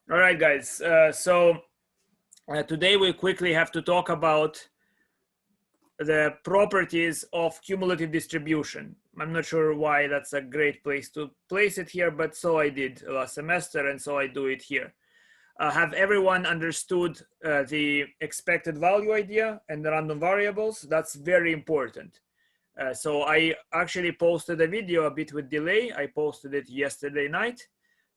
All right, guys. Today we quickly have to talk about the properties of cumulative distribution. I'm not sure why that's a great place to place it here, but so I did last semester, and so I do it here. Have everyone understood the expected value idea and the random variables? That's very important. So I actually posted a video a bit with delay. I posted it yesterday night.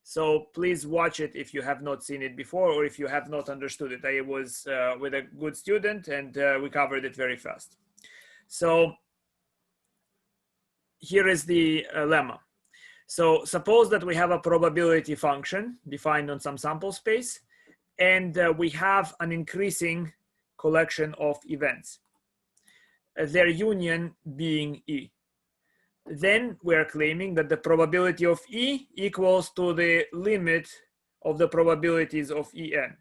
So please watch it if you have not seen it before or if you have not understood it. I was with a good student and we covered it very fast. So here is the lemma. So suppose that we have a probability function defined on some sample space, and we have an increasing collection of events, their union being E. Then we're claiming that the probability of E equals to the limit of the probabilities of En.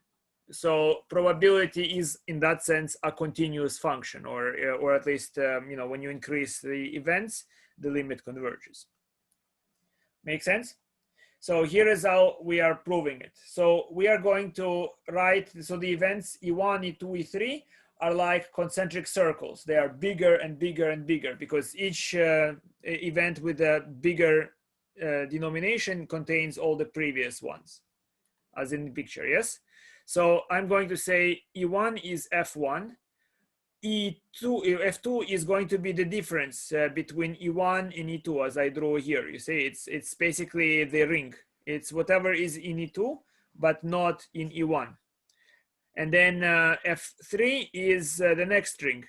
So probability is, in that sense, a continuous function, or at least when you increase the events, the limit converges. Make sense? So here is how we are proving it. So we are going to write, so the events E1, E2, E3 are like concentric circles. They are bigger and bigger and bigger because each event with a bigger denomination contains all the previous ones, as in the picture, yes? So I'm going to say E1 is F1, F2 is going to be the difference between E1 and E2, as I draw here. You see, it's basically the ring. It's whatever is in E2, but not in E1. And then F3 is the next ring,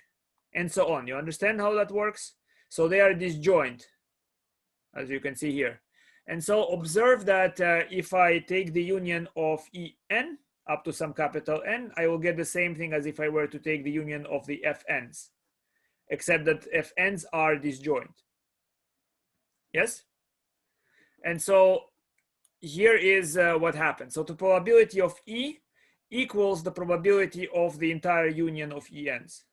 and so on. You understand how that works? So they are disjoint, as you can see here. And so observe that if I take the union of En up to some capital N, I will get the same thing as if I were to take the union of the Fn's, except that Fn's are disjoint. Yes? And so here is what happens. So the probability of E equals the probability of the entire union of En's,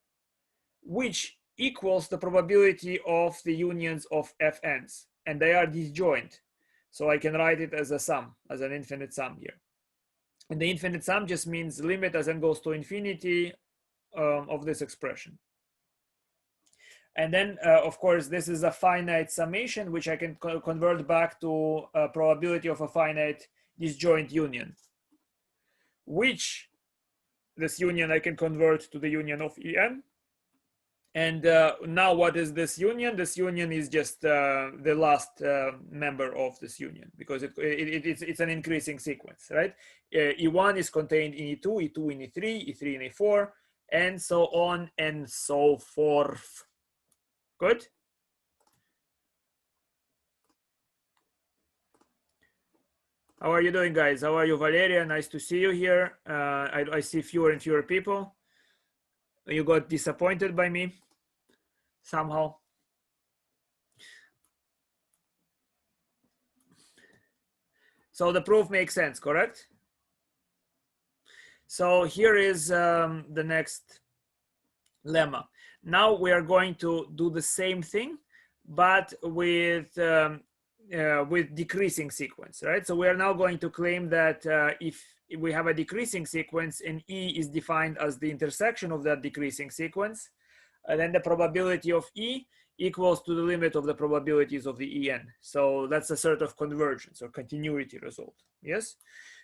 which equals the probability of the unions of Fn's, and they are disjoint. So I can write it as a sum, as an infinite sum here. And the infinite sum just means limit as n goes to infinity of this expression. And then, of course, this is a finite summation, which I can convert back to a probability of a finite disjoint union, which this union I can convert to the union of En. And now what is this union? This union is just the last member of this union, because it's an increasing sequence, right? E1 is contained in E2, E2 in E3, E3 in E4, and so on and so forth. Good? How are you doing, guys? How are you, Valeria? Nice to see you here. I see fewer and fewer people. You got disappointed by me somehow. So the proof makes sense, correct? So here is the next lemma. Now we are going to do the same thing, but with decreasing sequence, right? So we are now going to claim that if we have a decreasing sequence and E is defined as the intersection of that decreasing sequence, then the probability of E equals to the limit of the probabilities of the En. So that's a sort of convergence or continuity result, yes?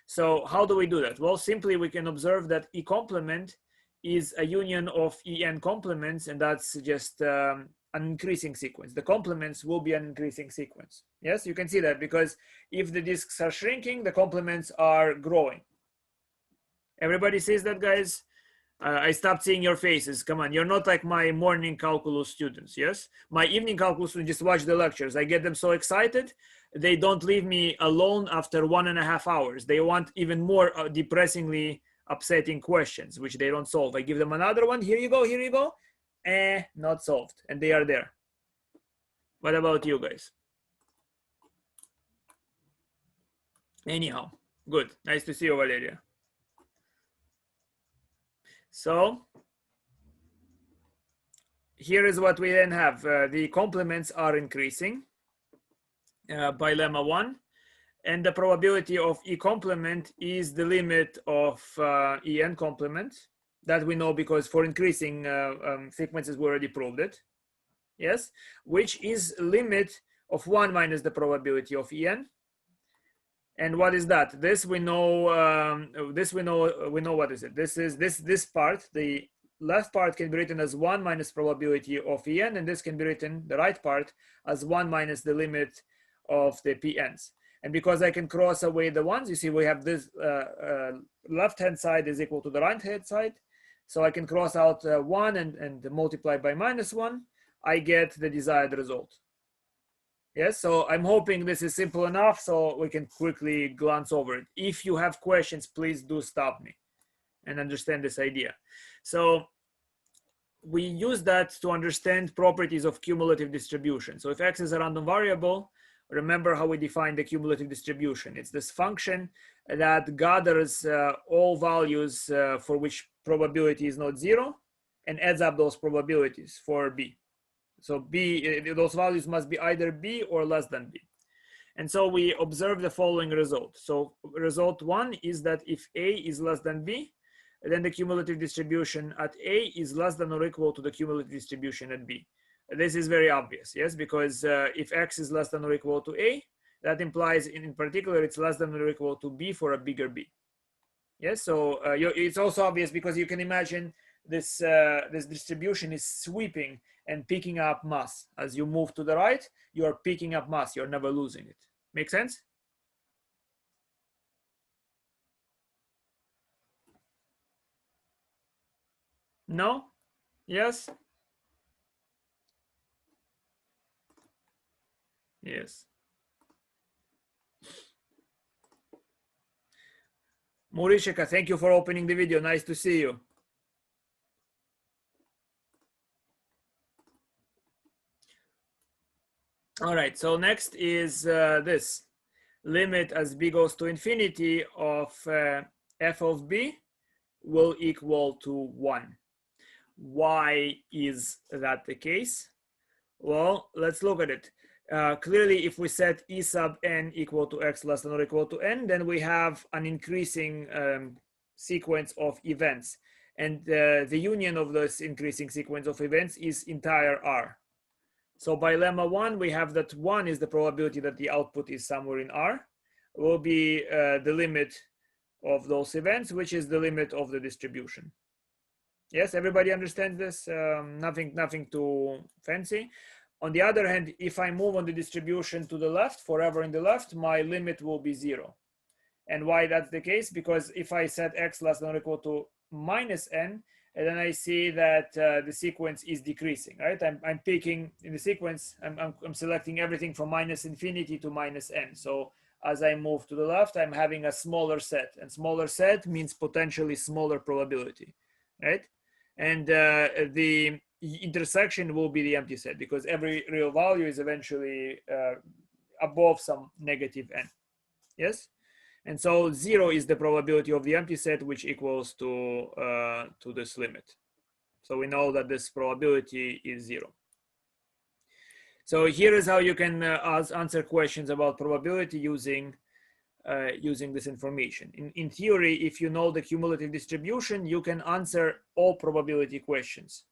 So how do we do that? Well, simply we can observe that E complement is a union of En complements, and that's just an increasing sequence. The complements will be an increasing sequence. Yes, you can see that, because if the disks are shrinking, the complements are growing. Everybody sees that, guys? I stopped seeing your faces. Come on, you're not like my morning calculus students, yes? My evening calculus students just watch the lectures. I get them so excited, they don't leave me alone after 1.5 hours. They want even more depressingly upsetting questions, which they don't solve. I give them another one. Here you go, here you go. Not solved, and they are there. What about you guys? Anyhow, good. Nice to see you, Valeria. So here is what we then have. The complements are increasing by lemma 1. And the probability of E complement is the limit of En complement. That we know because for increasing sequences we already proved it. Yes, which is limit of 1 minus the probability of En. And what is that? This we know. We know what is it. This is this part. The left part can be written as 1 minus probability of En, and this can be written, the right part, as 1 minus the limit of the Pn's. And because I can cross away the ones, you see we have this left hand side is equal to the right hand side. So I can cross out 1 and multiply by -1. I get the desired result. Yes, so I'm hoping this is simple enough so we can quickly glance over it. If you have questions, please do stop me and understand this idea. So we use that to understand properties of cumulative distribution. So if X is a random variable, remember how we define the cumulative distribution. It's this function that gathers all values for which probability is not 0 and adds up those probabilities for B. So B, those values must be either B or less than B. And so we observe the following result. So result 1 is that if A is less than B, then the cumulative distribution at A is less than or equal to the cumulative distribution at B. This is very obvious, yes, because if X is less than or equal to A, that implies in particular it's less than or equal to B for a bigger B. Yes, so it's also obvious because you can imagine this this distribution is sweeping and picking up mass. As you move to the right, you are picking up mass, you're never losing it. Make sense? No? Yes? Yes. Morishika, thank you for opening the video. Nice to see you. All right, so next is this. Limit as B goes to infinity of f of B will equal to 1. Why is that the case? Well, let's look at it. Clearly, if we set E sub n equal to x less than or equal to n, then we have an increasing sequence of events. And the union of this increasing sequence of events is entire R. So by lemma 1, we have that 1 is the probability that the output is somewhere in R, will be the limit of those events, which is the limit of the distribution. Yes, everybody understands this? Nothing too fancy. On the other hand, if I move on the distribution to the left, forever in the left, my limit will be 0. And why that's the case? Because if I set x less than or equal to -n, and then I see that the sequence is decreasing, right? I'm picking in the sequence, I'm selecting everything from -infinity to -n. So as I move to the left, I'm having a smaller set, and smaller set means potentially smaller probability, right? And the intersection will be the empty set because every real value is eventually above some negative n. Yes, and so 0 is the probability of the empty set, which equals to this limit. So we know that this probability is 0. So here is how you can answer questions about probability using this information. In theory, if you know the cumulative distribution, you can answer all probability questions.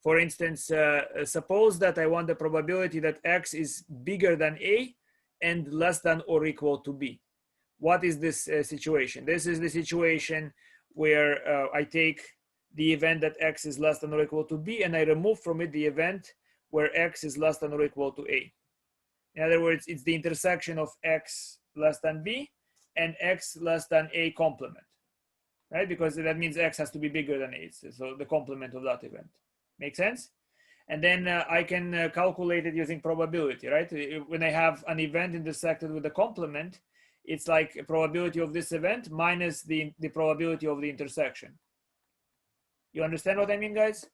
For instance, suppose that I want the probability that x is bigger than A and less than or equal to B. What is this situation? This is the situation where I take the event that x is less than or equal to B and I remove from it the event where x is less than or equal to A. In other words, it's the intersection of x less than B and x less than A complement, right? Because that means x has to be bigger than A, so the complement of that event. Make sense? And then I can calculate it using probability, right? When I have an event intersected with the complement, it's like a probability of this event minus the probability of the intersection. You understand what I mean, guys?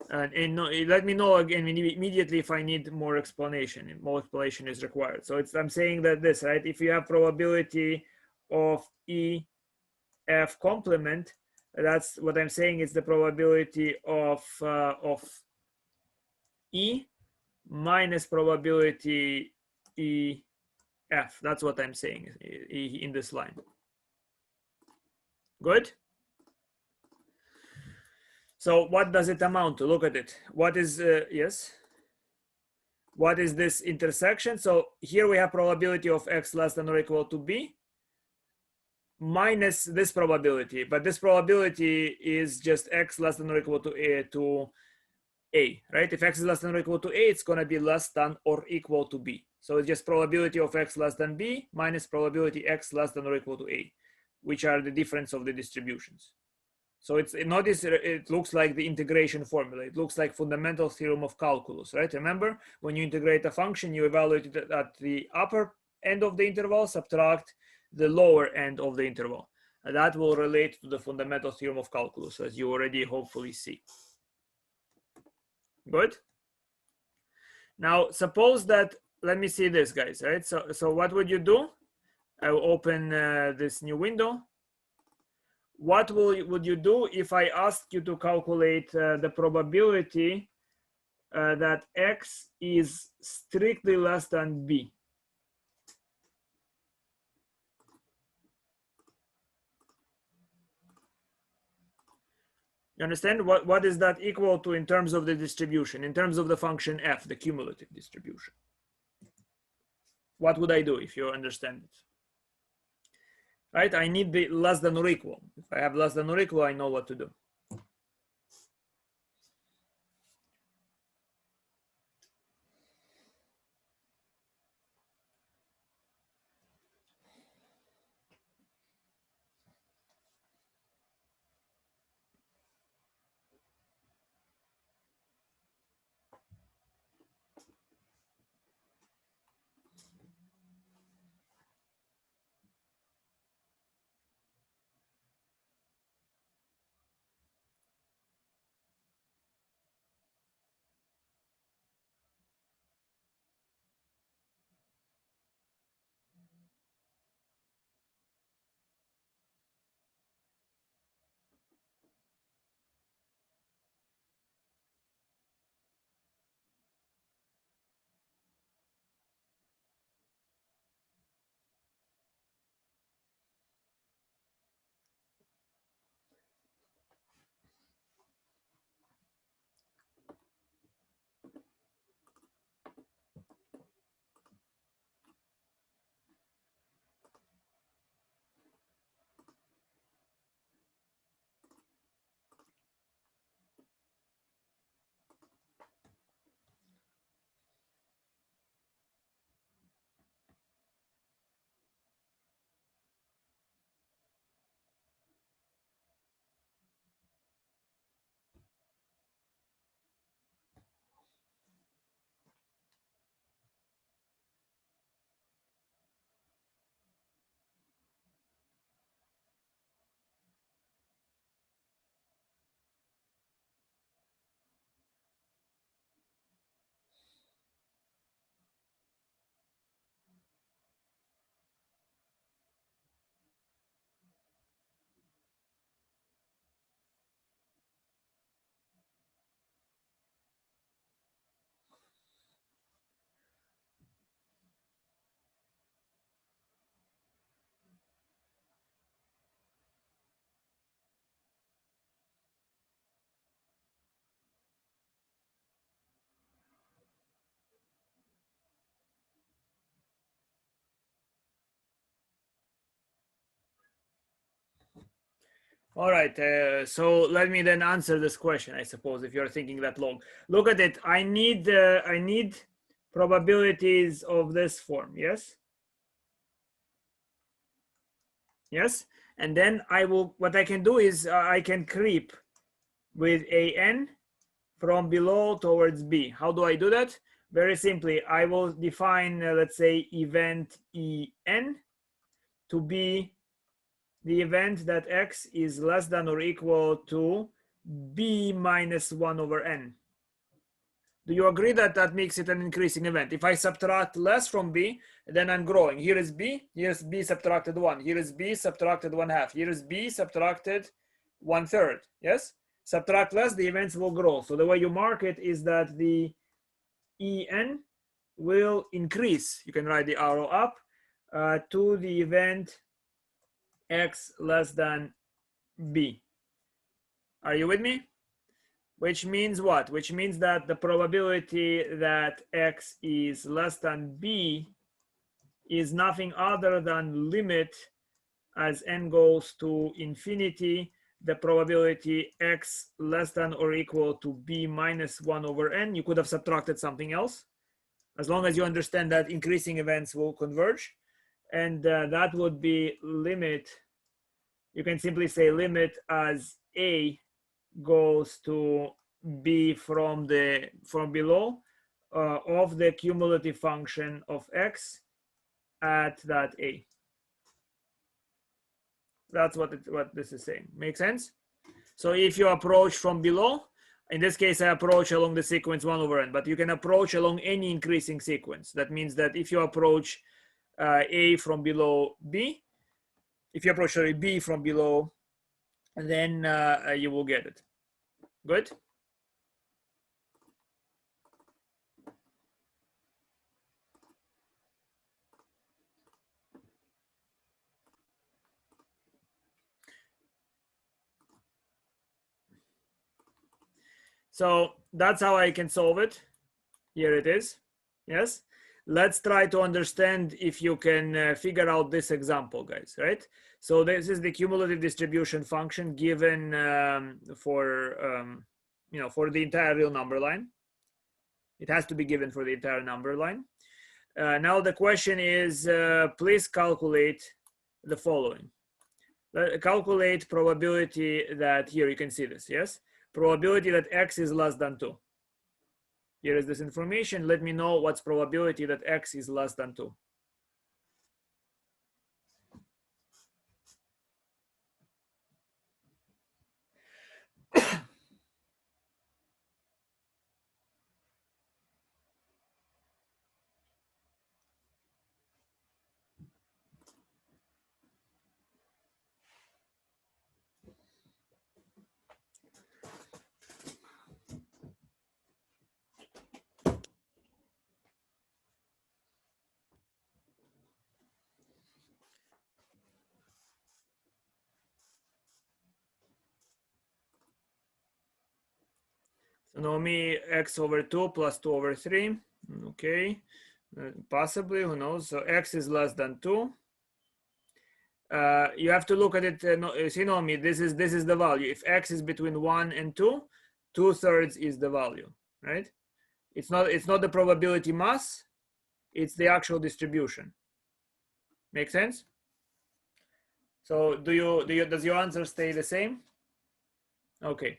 And let me know again immediately if I need more explanation. More explanation is required. So I'm saying that this, right? If you have probability of E F complement, that's what I'm saying is the probability of E minus probability E F. That's what I'm saying in this line. Good. So what does it amount to? Look at it. What is, yes? What is this intersection? So here we have probability of X less than or equal to B minus this probability, but this probability is just X less than or equal to A, right? If X is less than or equal to A, it's gonna be less than or equal to B. So it's just probability of X less than B minus probability X less than or equal to A, which are the difference of the distributions. So it's, notice it looks like the integration formula. It looks like fundamental theorem of calculus, right? Remember, when you integrate a function, you evaluate it at the upper end of the interval, subtract the lower end of the interval. And that will relate to the fundamental theorem of calculus, as you already hopefully see. Good. Now, suppose that, let me see this, guys, right? So what would you do? I will open this new window. What would you do if I asked you to calculate the probability that X is strictly less than B? You understand? What is that equal to in terms of the distribution, in terms of the function f, the cumulative distribution? What would I do if you understand it? Right? I need the less than or equal. If I have less than or equal, I know what to do. All right, so let me then answer this question, I suppose, if you're thinking that long. Look at it. I need probabilities of this form, yes? Yes? And then what I can do is I can creep with an from below towards B. How do I do that? Very simply, I will define, let's say, event En to be the event that X is less than or equal to B minus 1 over N. Do you agree that that makes it an increasing event? If I subtract less from B, then I'm growing. Here is B, here's B subtracted 1. Here is B subtracted 1/2. Here is B subtracted 1/3. Yes? Subtract less, the events will grow. So the way you mark it is that the En will increase. You can write the arrow up. to the event x less than b. Are you with me? Which means what? Which means that the probability that x is less than b is nothing other than limit as n goes to infinity, the probability x less than or equal to b minus 1 over n. You could have subtracted something else, as long as you understand that increasing events will converge. And that would be limit. You can simply say limit as a goes to b from below of the cumulative function of x at that a. That's what this is saying. Make sense? So if you approach from below, in this case I approach along the sequence 1 over n, but you can approach along any increasing sequence. That means that if you approach a from below b, if you approach b from below, then you will get it. Good? So that's how I can solve it. Here it is. Yes. Let's try to understand if you can figure out this example, guys, right? So this is the cumulative distribution function given for the entire real number line. It has to be given for the entire number line. Now the question is, please calculate the following. Calculate probability that, here you can see this, yes? Probability that x is less than 2. Here is this information. Let me know what's probability that x is less than 2. So know me x over 2 plus 2 over 3. Okay, possibly, who knows? So x is less than 2. You have to look at it. See, Nomi, this is the value. If x is between 1 and 2, 2/3 is the value, right? It's not the probability mass. It's the actual distribution. Make sense? So does your answer stay the same? Okay.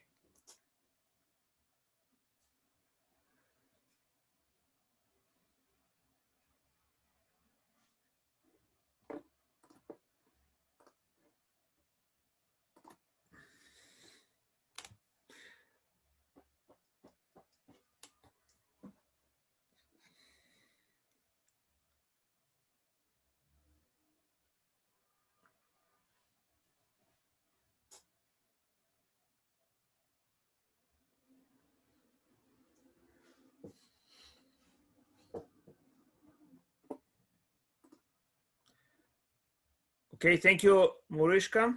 Okay, thank you, Murishka.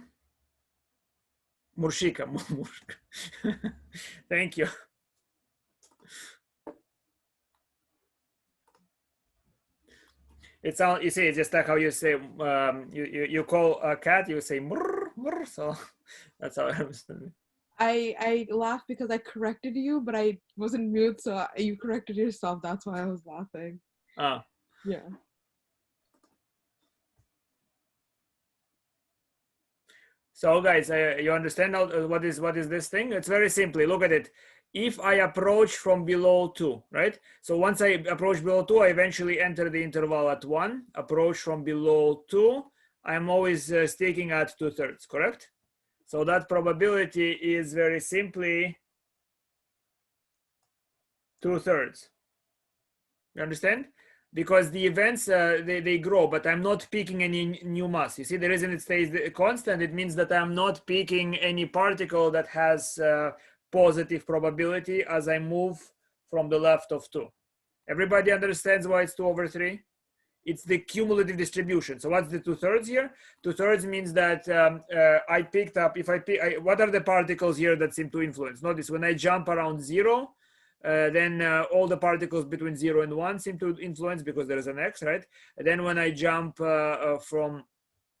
Murshika. Thank you. It sounds, you see, it's just like how you say, you call a cat, you say murr, murr, so that's how I understand it. I laughed because I corrected you, but I wasn't mute, so you corrected yourself. That's why I was laughing. Ah. Yeah. So guys, you understand now what is this thing? It's very simply, look at it. If I approach from below 2, right? So once I approach below 2, I eventually enter the interval at 1. Approach from below 2, I'm always sticking at 2/3, correct? So that probability is very simply 2/3. You understand? Because the events, they grow, but I'm not picking any new mass. You see, the reason it stays constant, it means that I'm not picking any particle that has positive probability as I move from the left of 2. Everybody understands why it's 2/3? It's the cumulative distribution. So what's the 2/3 here? 2/3 means that I picked up, what are the particles here that seem to influence? Notice when I jump around 0, then all the particles between 0 and 1 seem to influence because there is an X, right? And then when I jump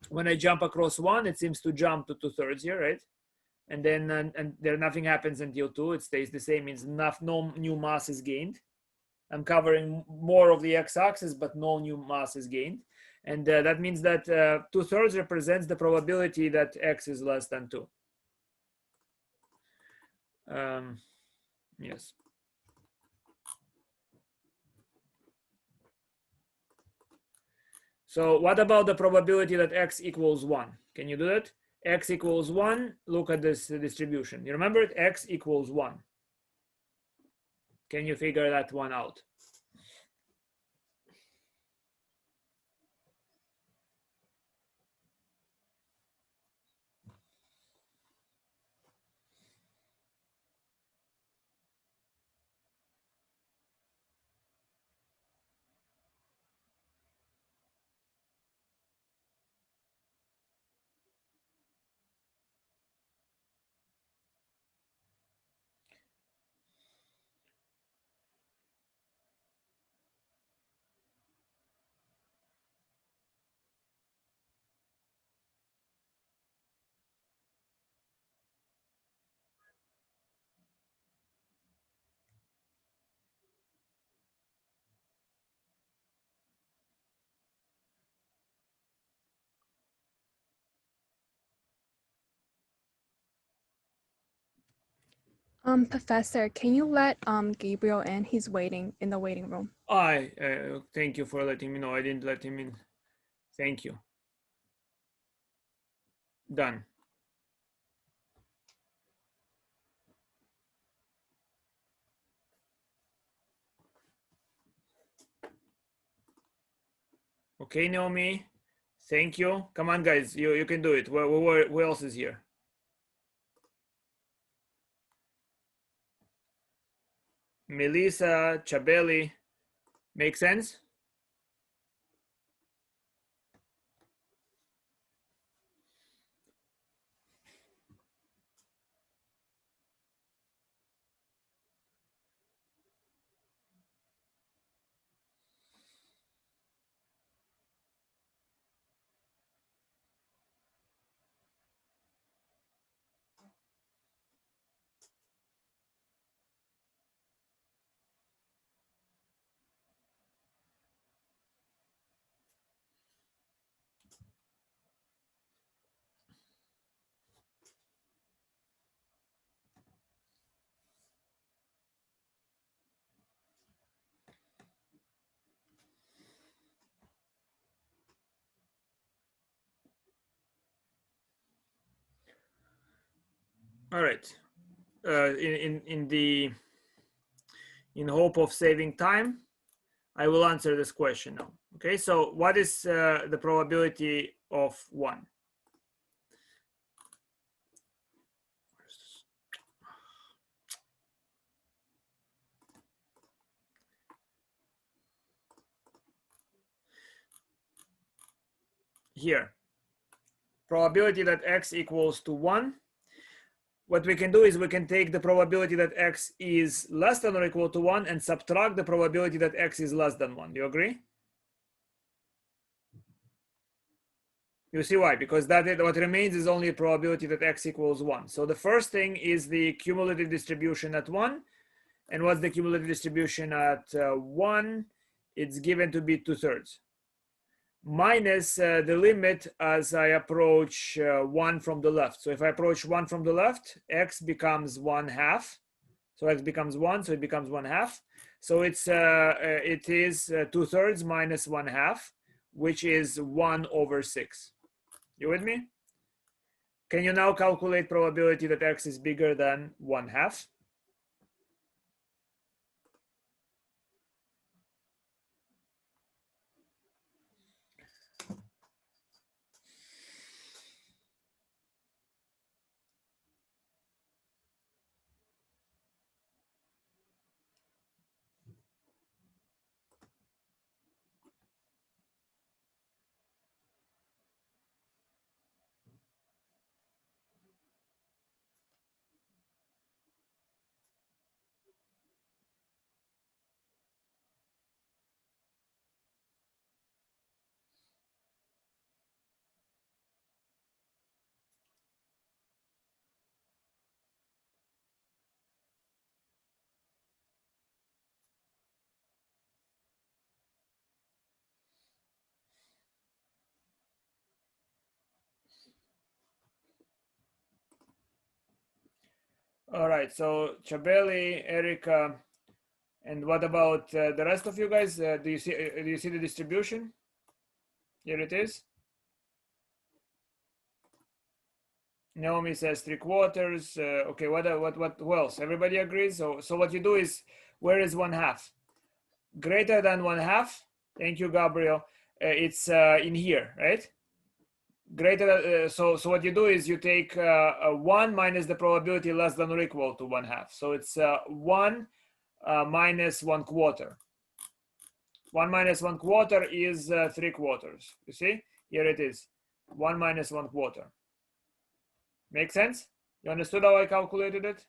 when I jump across 1, it seems to jump to 2/3 here, right? And then and there nothing happens until 2. It stays the same, means no new mass is gained. I'm covering more of the x-axis, but no new mass is gained. And that means that 2/3 represents the probability that x is less than 2. Yes. So what about the probability that x equals 1? Can you do that? X equals 1, look at this distribution. You remember it? X equals 1. Can you figure that one out? Professor, can you let Gabriel in? He's waiting in the waiting room. Thank you for letting me know. I didn't let him in. Thank you. Done. Okay, Naomi. Thank you. Come on, guys. You can do it. Who else is here? Melissa, Chabeli. Make sense? All right. In hope of saving time, I will answer this question now. Okay, so what is the probability of 1? Here, probability that x equals to 1. What we can do is we can take the probability that x is less than or equal to 1 and subtract the probability that x is less than 1. Do you agree? You see why? Because what remains is only a probability that x equals 1. So the first thing is the cumulative distribution at 1. And what's the cumulative distribution at 1? It's given to be 2/3. Minus the limit as I approach 1 from the left. So if I approach 1 from the left, x becomes 1/2. So x becomes 1, so it becomes 1/2. So it is 2/3 minus 1/2, which is 1/6. You with me? Can you now calculate probability that x is bigger than 1/2? All right, so Chabeli, Erica, and what about the rest of you guys? Do you see the distribution? Here it is. Naomi says 3/4. Okay, what who else? Everybody agrees. So what you do is, where is 1/2? Greater than 1/2. Thank you, Gabriel. It's in here, right? Greater. So what you do is you take 1 minus the probability less than or equal to 1/2. So it's 1 minus 1/4. 1 minus 1/4 is 3/4. You see, here it is. 1 minus 1/4. Make sense? You understood how I calculated it?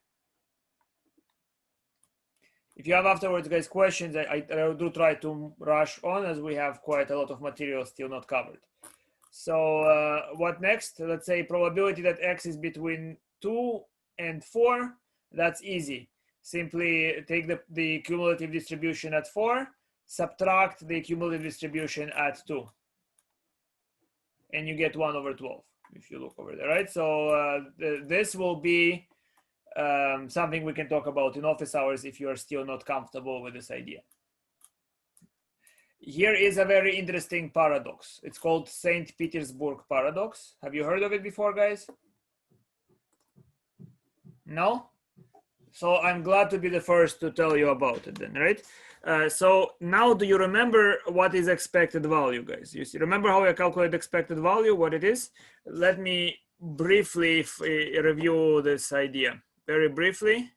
If you have afterwards, guys, questions, I do try to rush on, as we have quite a lot of material still not covered. So what next? Let's say probability that x is between 2 and 4. That's easy. Simply take the cumulative distribution at 4, subtract the cumulative distribution at 2, and you get 1/12. If you look over there, right? So this will be something we can talk about in office hours if you are still not comfortable with this idea. Here is a very interesting paradox. It's called St. Petersburg paradox. Have you heard of it before, guys? No? So I'm glad to be the first to tell you about it then, right? So now do you remember what is expected value, guys? You see, remember how I calculate expected value, what it is? Let me briefly review this idea, very briefly.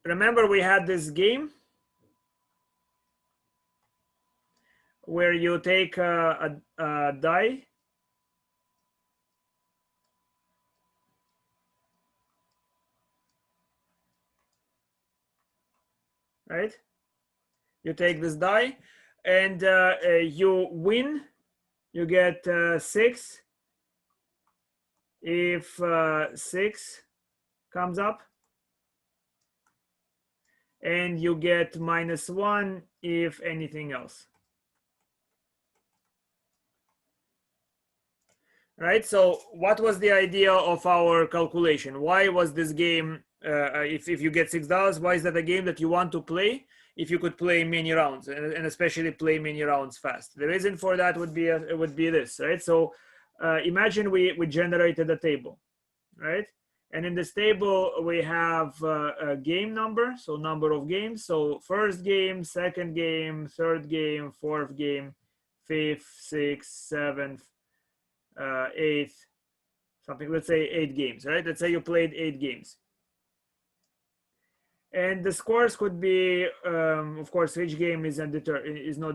Remember we had this game where you take a die, right? You take this die and you win, you get 6 if 6 comes up, and you get -1 if anything else. Right, so what was the idea of our calculation? Why was this game, if you get $6, why is that a game that you want to play if you could play many rounds, and especially play many rounds fast? The reason for that would be this, right? So imagine we generated a table, right? And in this table we have a game number, so number of games. So first game, second game, third game, fourth game, fifth, sixth, seventh, eighth, something, let's say 8 games, right? Let's say you played 8 games. And the scores could be, of course, each game is not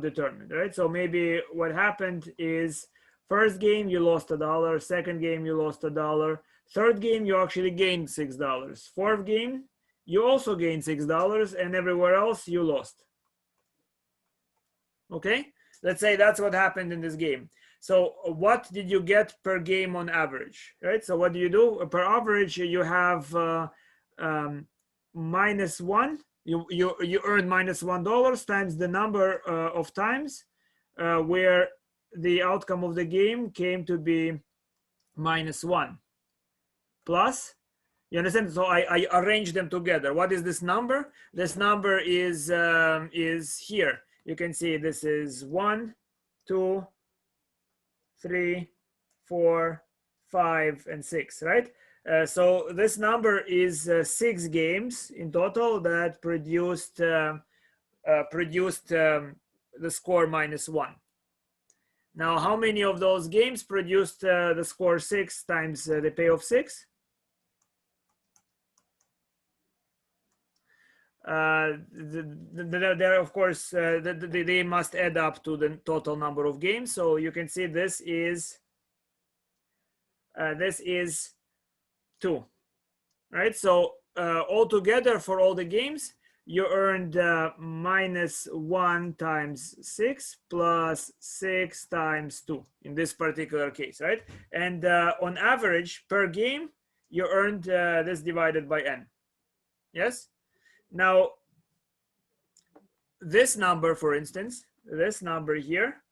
determined, right? So maybe what happened is first game you lost $1, second game you lost $1, third game you actually gained $6, fourth game you also gained $6, and everywhere else you lost. Okay, let's say that's what happened in this game. So what did you get per game on average, right? So what do? Per average, you have -1. You earn -$1 times the number of times where the outcome of the game came to be -1 plus. You understand? So I arrange them together. What is this number? This number is here. You can see this is 1, 2, 3, 4, 5, and 6, right? So this number is 6 games in total that produced the score -1. Now, how many of those games produced the score 6 times the payoff 6? There, of course, they must add up to the total number of games. So you can see this is 2, right? So altogether for all the games, you earned -1 times 6 plus 6 times 2 in this particular case, right? And on average per game, you earned this divided by n. Yes. Now, this number, for instance, this number here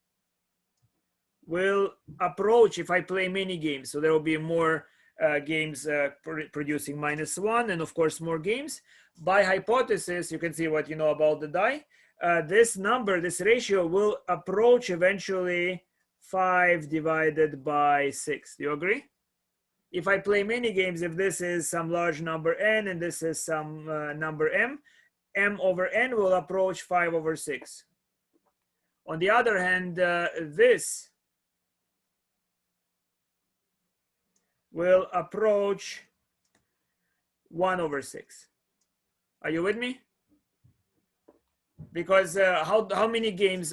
will approach if I play many games. So there will be more games producing -1, and of course more games. By hypothesis, you can see what you know about the die. This number, this ratio will approach eventually 5 divided by 6. Do you agree? If I play many games, if this is some large number n and this is some number m, m over n will approach 5 over 6. On the other hand, this will approach 1 over 6. Are you with me? Because how many games,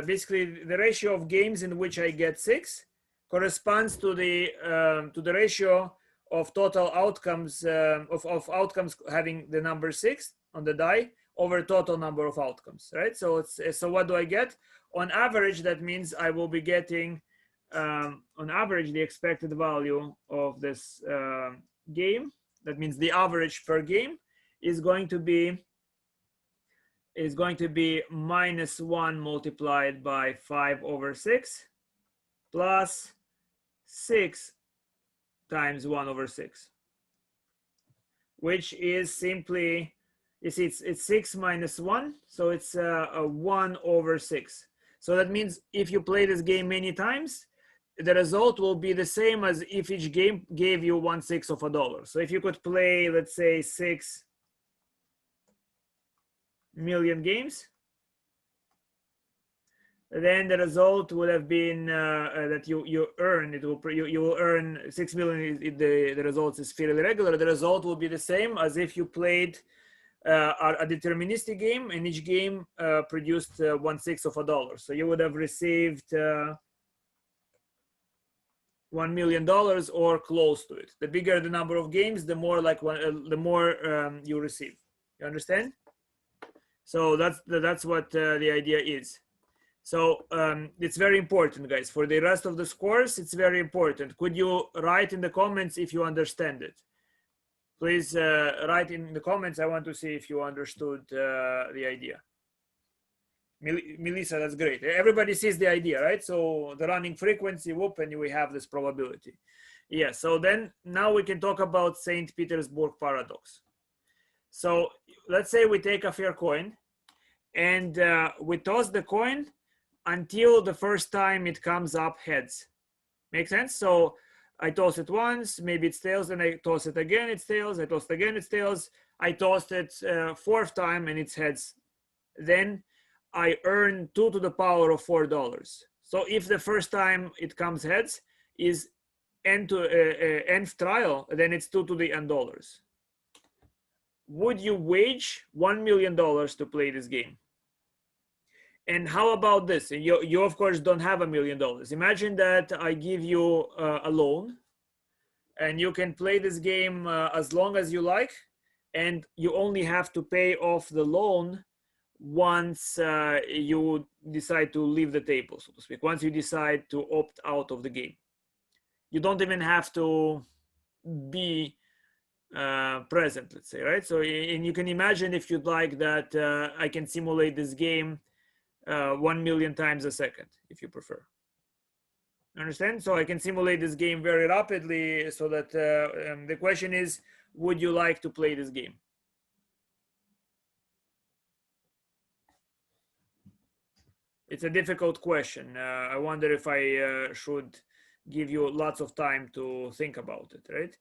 basically the ratio of games in which I get 6 corresponds to the ratio of total outcomes, of outcomes having the number 6 on the die over total number of outcomes, right? So so what do I get? On average, that means I will be getting, on average, the expected value of this game. That means the average per game is going to be -1 multiplied by 5 over 6 plus 6 times 1 over 6, which is simply, you see, it's 6 minus 1, so it's a 1 over 6. So that means if you play this game many times, the result will be the same as if each game gave you 1/6 of a dollar. So if you could play, let's say, 6 million games, then the result would have been that you earn, you will earn 6 million. The result is fairly regular. The result will be the same as if you played a deterministic game, and each game produced 1/6 of a dollar. So you would have received $1 million or close to it. The bigger the number of games, the more the more you receive. You understand? So that's what the idea is. So it's very important, guys. For the rest of the scores, it's very important. Could you write in the comments if you understand it? Please write in the comments. I want to see if you understood the idea. Melissa, that's great. Everybody sees the idea, right? So the running frequency, whoop, and we have this probability. Yeah, so then now we can talk about St. Petersburg paradox. So let's say we take a fair coin and we toss the coin until the first time it comes up heads. Make sense? So I toss it once, maybe it's tails, and I toss it again, it's tails, I toss it again, it's tails. I tossed it fourth time and it's heads. Then I earn 2 to the power of $4. So if the first time it comes heads is nth trial, then it's 2 to the n dollars. Would you wage $1 million to play this game? And how about this? You of course don't have $1 million. Imagine that I give you a loan and you can play this game as long as you like, and you only have to pay off the loan once you decide to leave the table, so to speak, once you decide to opt out of the game. You don't even have to be present, let's say, right? So, and you can imagine, if you'd like, that I can simulate this game 1 million times a second, if you prefer. Understand? So I can simulate this game very rapidly, so that the question is, would you like to play this game? It's a difficult question. I wonder if I should give you lots of time to think about it, right?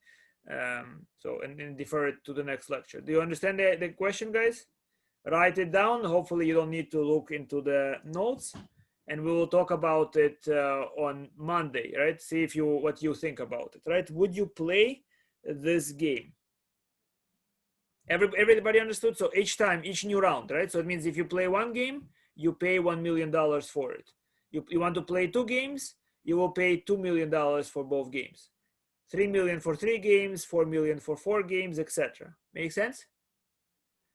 So, and defer it to the next lecture. Do you understand the question, guys? Write it down. Hopefully you don't need to look into the notes, and we will talk about it on Monday, right? See if what you think about it, right? Would you play this game? Everybody understood? So each time, each new round, right? So it means if you play one game, you pay $1 million for it. You want to play 2 games, you will pay $2 million for both games. 3 million for 3 games, 4 million for 4 games, etc. Make sense?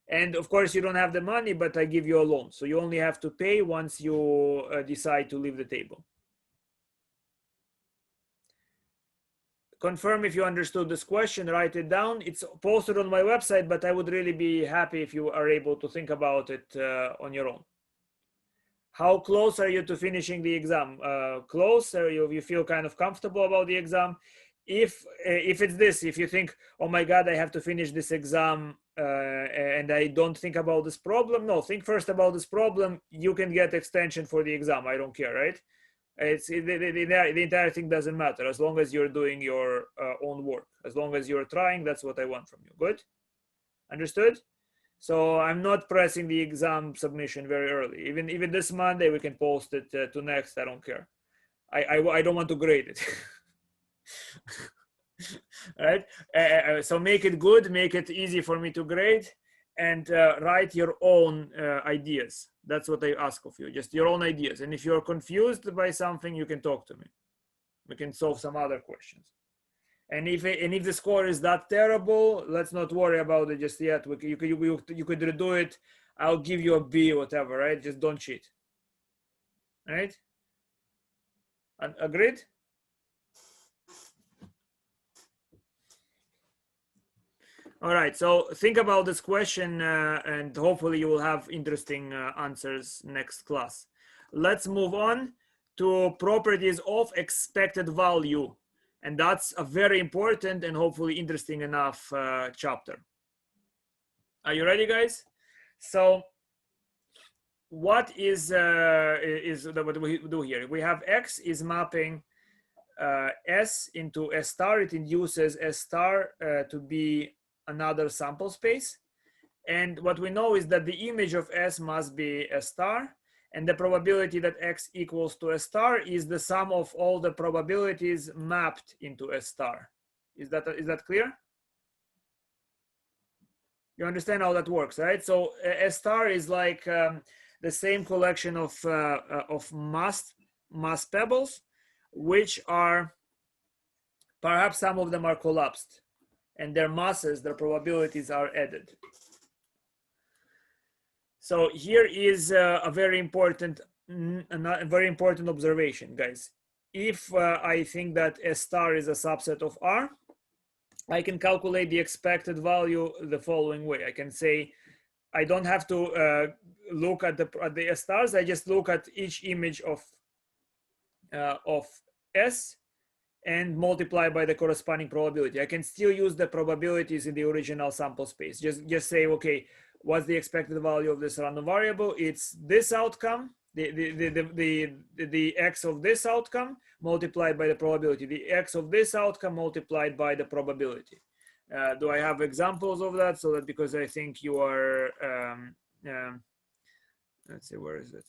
And of course, you don't have the money, but I give you a loan. So you only have to pay once you decide to leave the table. Confirm if you understood this question, write it down. It's posted on my website, but I would really be happy if you are able to think about it on your own. How close are you to finishing the exam? Close? You feel kind of comfortable about the exam? if it's this, if you think, oh my God, I have to finish this exam and I don't think about this problem, no, think first about this problem. You can get extension for the exam. I don't care, right? The entire thing doesn't matter as long as you're doing your own work. As long as you're trying, that's what I want from you. Good? Understood? So I'm not pressing the exam submission very early. Even this Monday, we can post it to next. I don't care. I don't want to grade it. Right? So make it good, make it easy for me to grade, and write your own ideas. That's what I ask of you, just your own ideas. And if you're confused by something, you can talk to me. We can solve some other questions. And if the score is that terrible, let's not worry about it just yet. You could redo it. I'll give you a B, whatever, right? Just don't cheat. Right? Agreed? All right, so think about this question and hopefully you will have interesting answers next class. Let's move on to properties of expected value. And that's a very important and hopefully interesting enough chapter. Are you ready, guys? So what is what we do here? We have X is mapping S into S star. It induces S star to be another sample space. And what we know is that the image of S must be S star. And the probability that X equals to S star is the sum of all the probabilities mapped into S star. Is that clear? You understand how that works, right? So S star is like the same collection of mass pebbles, which are perhaps some of them are collapsed, and their masses, their probabilities are added. So here is a very important observation, guys. If I think that S star is a subset of R, I can calculate the expected value the following way. I can say I don't have to look at the S stars. I just look at each image of S and multiply by the corresponding probability. I can still use the probabilities in the original sample space. Just say, okay, what's the expected value of this random variable? It's this outcome, the X of this outcome multiplied by the probability, the X of this outcome multiplied by the probability. Do I have examples of that? So that, because I think you are, let's see, where is it?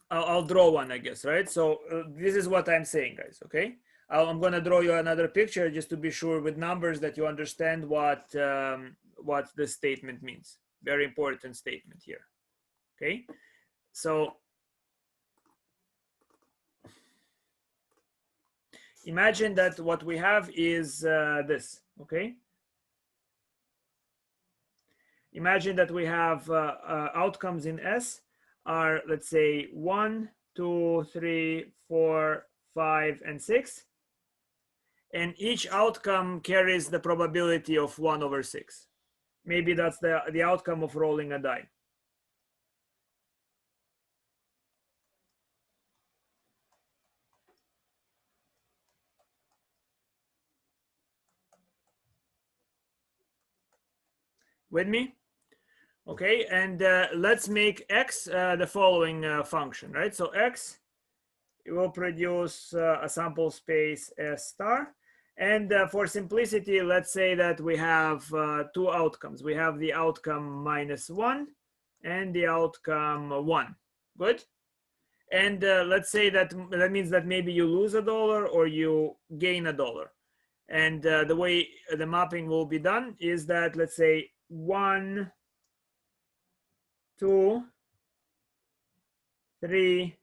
I'll draw one, I guess, right? So this is what I'm saying, guys, okay? I'm gonna draw you another picture just to be sure with numbers that you understand what this statement means. Very important statement here, okay? So imagine that what we have is this, okay? Imagine that we have outcomes in S are, let's say, 1, 2, 3, 4, 5, and 6. And each outcome carries the probability of 1 over 6. Maybe that's the outcome of rolling a die. With me? Okay, and let's make X the following function, right? So X, it will produce a sample space S star. And for simplicity, let's say that we have two outcomes. We have the outcome -1 and the outcome 1. Good? And let's say that means that maybe you lose $1 or you gain $1. And the way the mapping will be done is that, let's say, 1, 2, 3,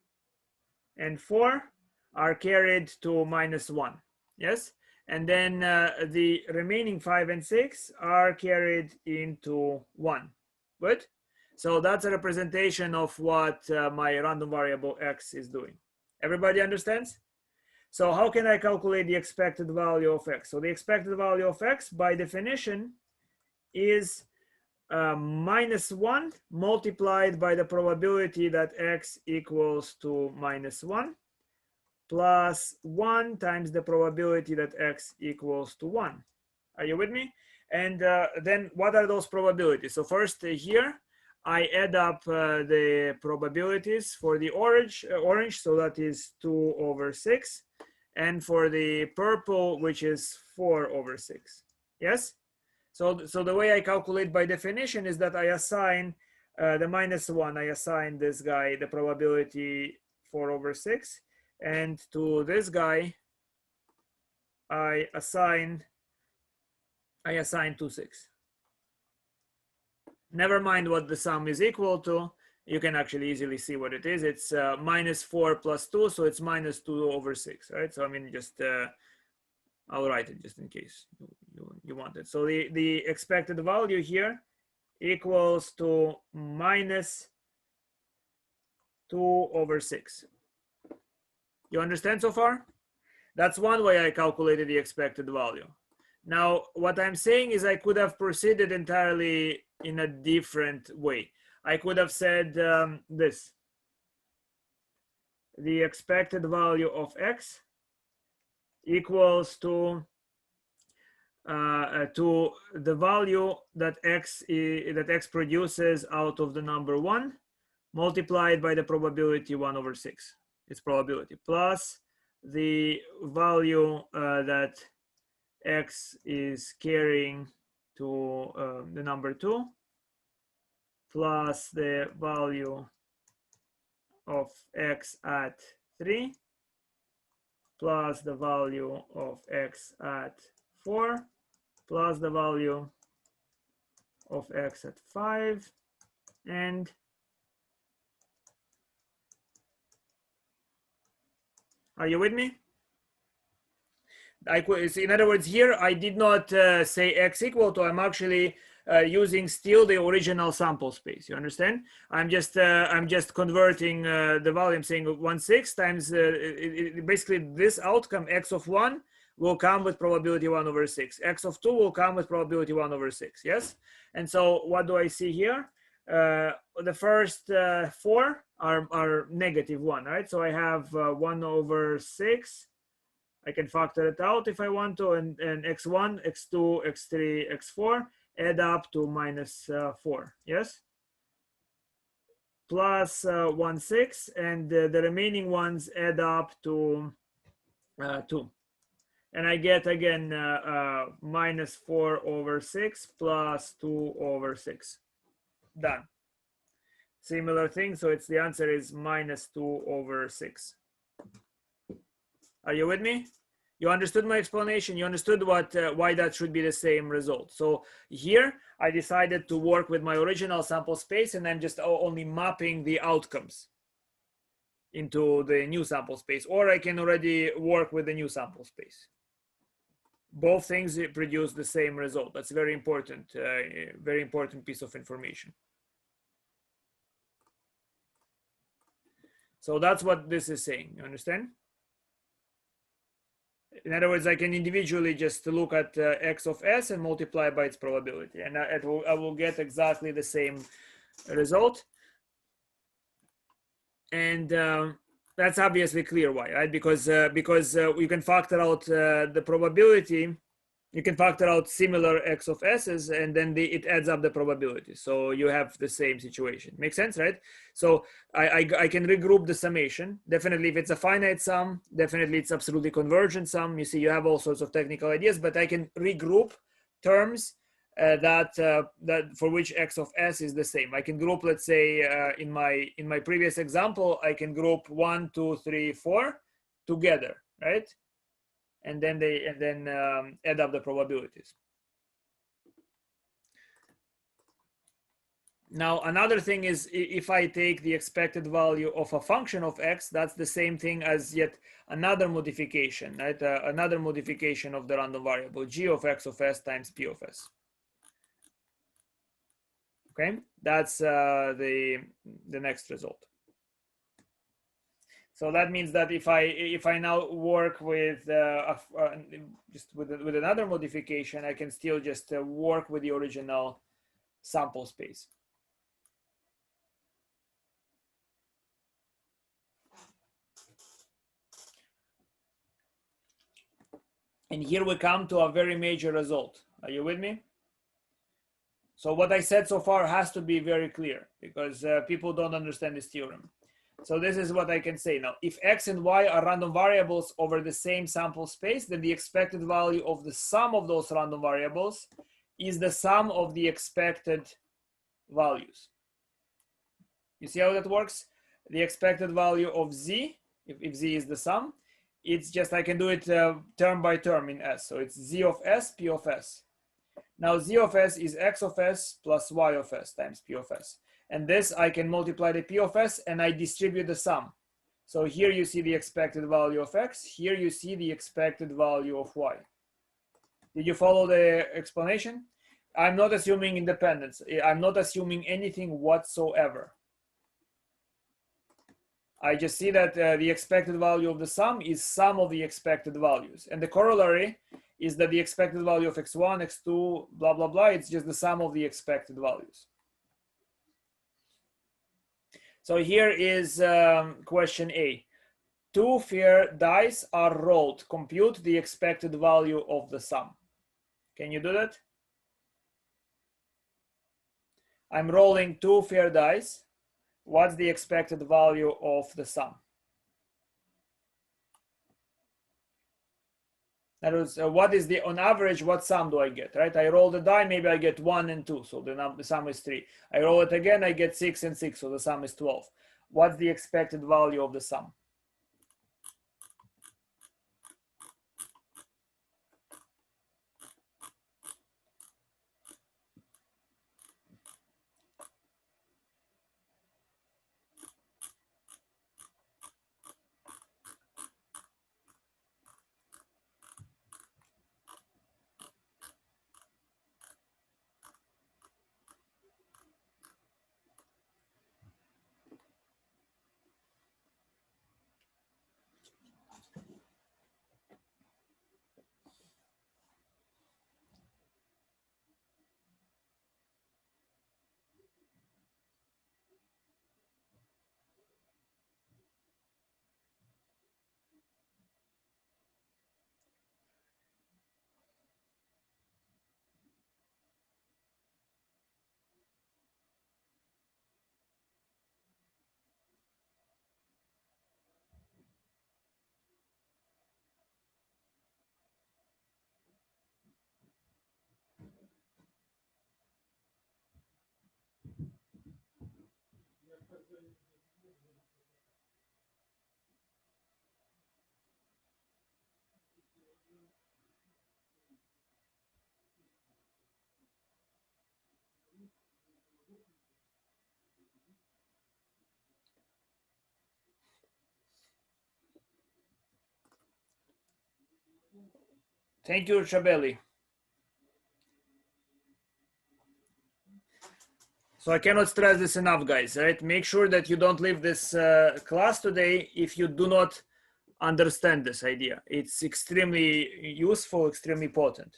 and 4 are carried to -1. Yes? And then the remaining 5 and 6 are carried into 1. Good? So that's a representation of what my random variable X is doing. Everybody understands? So how can I calculate the expected value of X? So the expected value of X, by definition, is minus 1 multiplied by the probability that x equals to minus 1 plus 1 times the probability that x equals to 1. Are you with me? And then what are those probabilities? So first here, I add up the probabilities for the orange, so that is 2 over 6. And for the purple, which is 4 over 6. Yes? So the way I calculate by definition is that I assign the minus 1, I assign this guy the probability 4 over 6. And to this guy, I assign 2, 6. Never mind what the sum is equal to. You can actually easily see what it is. It's minus 4 plus 2, so it's minus 2 over 6, right? So I mean, just I'll write it just in case you want it. So the expected value here equals to minus 2 over 6. You understand so far? That's one way I calculated the expected value. Now, what I'm saying is I could have proceeded entirely in a different way. I could have said this. The expected value of x equals to the value that x produces out of the number 1 multiplied by the probability 1 over 6. Its probability plus the value that x is carrying to the number 2 plus the value of x at 3 plus the value of x at 4 plus the value of x at 5 and are you with me? In other words, here I did not say x equal to, I'm actually using still the original sample space. You understand? I'm just converting the value. I'm saying 1/6 times basically this outcome x of 1 will come with probability 1 over 6. X of 2 will come with probability 1 over 6. Yes. And so what do I see here? The first 4 are negative 1, right? So I have 1 over 6. I can factor it out if I want to, and x1, x2, x3, x4 add up to minus 4, yes? Plus 1/6, and the remaining ones add up to 2. And I get again minus 4 over 6 plus 2 over 6. Done. Similar thing, so the answer is minus 2 over 6. Are you with me? You understood my explanation. You understood why that should be the same result. So here I decided to work with my original sample space, and I'm just only mapping the outcomes into the new sample space, or I can already work with the new sample space. Both things produce the same result. That's very important piece of information. So that's what this is saying. You understand? In other words, I can individually just look at x of s and multiply by its probability, and I will get exactly the same result. And that's obviously clear why, right? Because you can factor out the probability. You can factor out similar x of s's, and then it adds up the probability. So you have the same situation. Makes sense, right? So I can regroup the summation. Definitely, if it's a finite sum, definitely it's absolutely convergent sum. You see, you have all sorts of technical ideas, but I can regroup terms that for which x of s is the same. I can group, let's say, in my previous example, I can group 1, 2, 3, 4 together, right? And then add up the probabilities. Now, another thing is if I take the expected value of a function of x, that's the same thing as yet another modification, right? Another modification of the random variable g of x of s times p of s. Okay, that's the next result. So that means that if I now work with just with another modification, I can still just work with the original sample space. And here we come to a very major result. Are you with me? So what I said so far has to be very clear because people don't understand this theorem. So this is what I can say now. If x and y are random variables over the same sample space, then the expected value of the sum of those random variables is the sum of the expected values. You see how that works? The expected value of z, if z is the sum, it's just, I can do it term by term in S. So it's z of s, p of s. Now z of s is x of s plus y of s times p of s. And this, I can multiply the p of s and I distribute the sum. So here you see the expected value of x. Here you see the expected value of y. Did you follow the explanation? I'm not assuming independence. I'm not assuming anything whatsoever. I just see that the expected value of the sum is sum of the expected values. And the corollary is that the expected value of x1, x2, blah, blah, blah, it's just the sum of the expected values. So here is question A. 2 fair dice are rolled. Compute the expected value of the sum. Can you do that? I'm rolling 2 fair dice. What's the expected value of the sum? That is, what is the, on average, what sum do I get, right? I roll the die, maybe I get 1 and 2, so the sum is 3. I roll it again, I get 6 and 6, so the sum is 12. What's the expected value of the sum? Thank you, Chabeli. So I cannot stress this enough, guys, right? Make sure that you don't leave this class today if you do not understand this idea. It's extremely useful, extremely potent.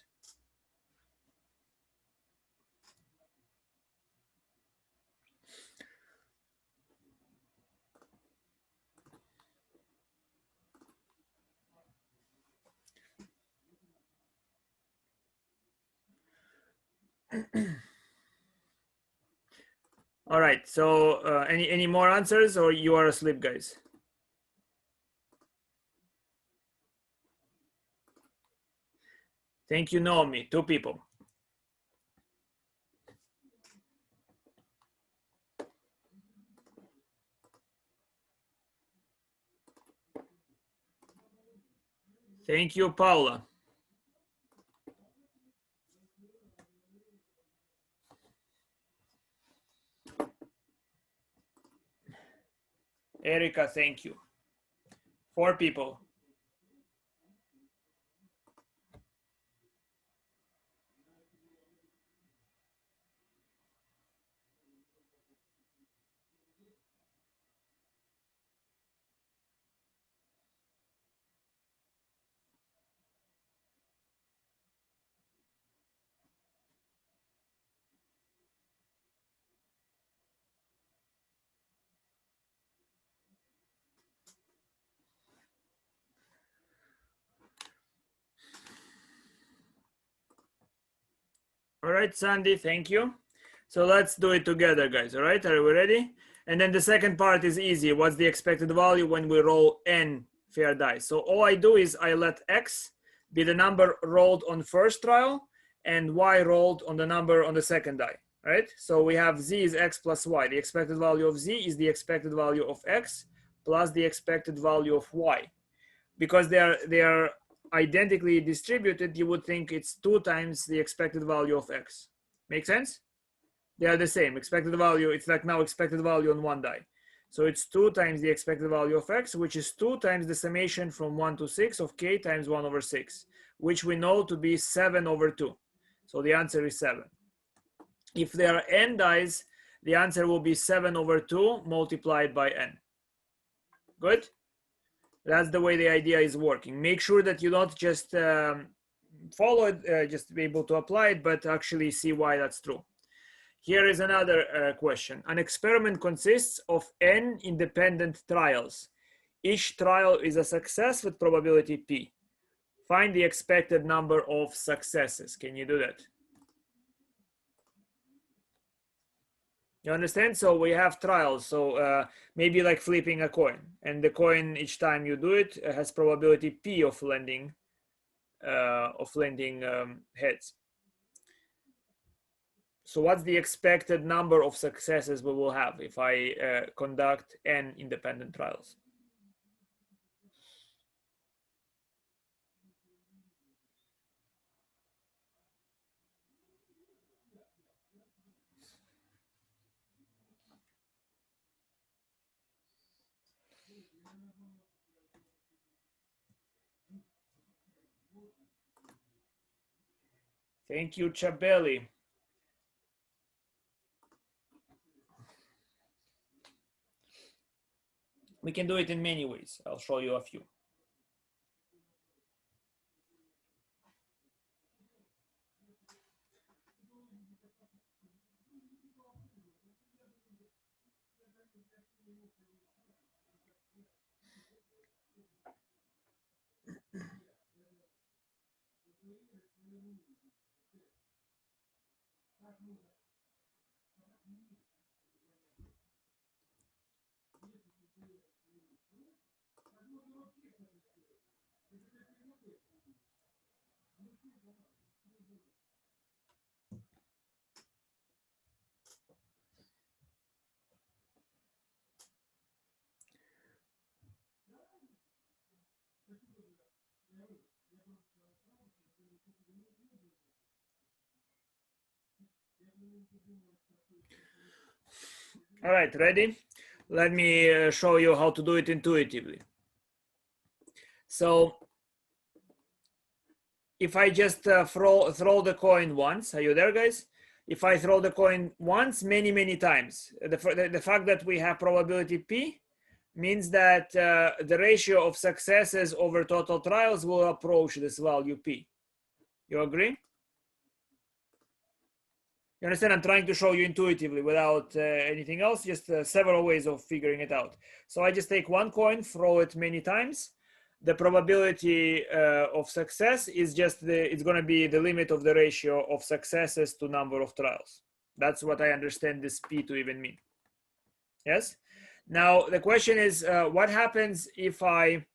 All right, so any more answers, or you are asleep, guys? Thank you, Naomi. 2 people. Thank you, Paula. Erica, thank you. 4 people. All right, Sandy, thank you. So let's do it together, guys. All right, are we ready? And then the second part is easy. What's the expected value when we roll n fair dice? So all I do is I let x be the number rolled on first trial and y rolled on the number on the second die, right? So we have z is x plus y. The expected value of z is the expected value of x plus the expected value of y. Because they are identically distributed, you would think it's 2 times the expected value of x. Make sense? They are the same. Expected value, it's like now expected value on one die. So it's 2 times the expected value of x, which is 2 times the summation from 1 to 6 of k times 1 over 6, which we know to be 7 over 2. So the answer is 7. If there are n dies, the answer will be 7 over 2 multiplied by n. Good? That's the way the idea is working. Make sure that you don't just follow it, just be able to apply it, but actually see why that's true. Here is another question. An experiment consists of n independent trials. Each trial is a success with probability p. Find the expected number of successes. Can you do that? You understand? So we have trials. So maybe like flipping a coin, and the coin each time you do it has probability p of landing heads. So what's the expected number of successes we will have if I conduct n independent trials? Thank you, Chabeli. We can do it in many ways. I'll show you a few. All right, ready? Let me show you how to do it intuitively. So if I just throw the coin once, are you there, guys? If I throw the coin once, many times, the fact that we have probability p means that the ratio of successes over total trials will approach this value p. You agree? You understand? I'm trying to show you intuitively without anything else, just several ways of figuring it out. So I just take one coin, throw it many times. The probability of success is just it's going to be the limit of the ratio of successes to number of trials. That's what I understand this p to even mean. Yes. Now the question is, what happens if I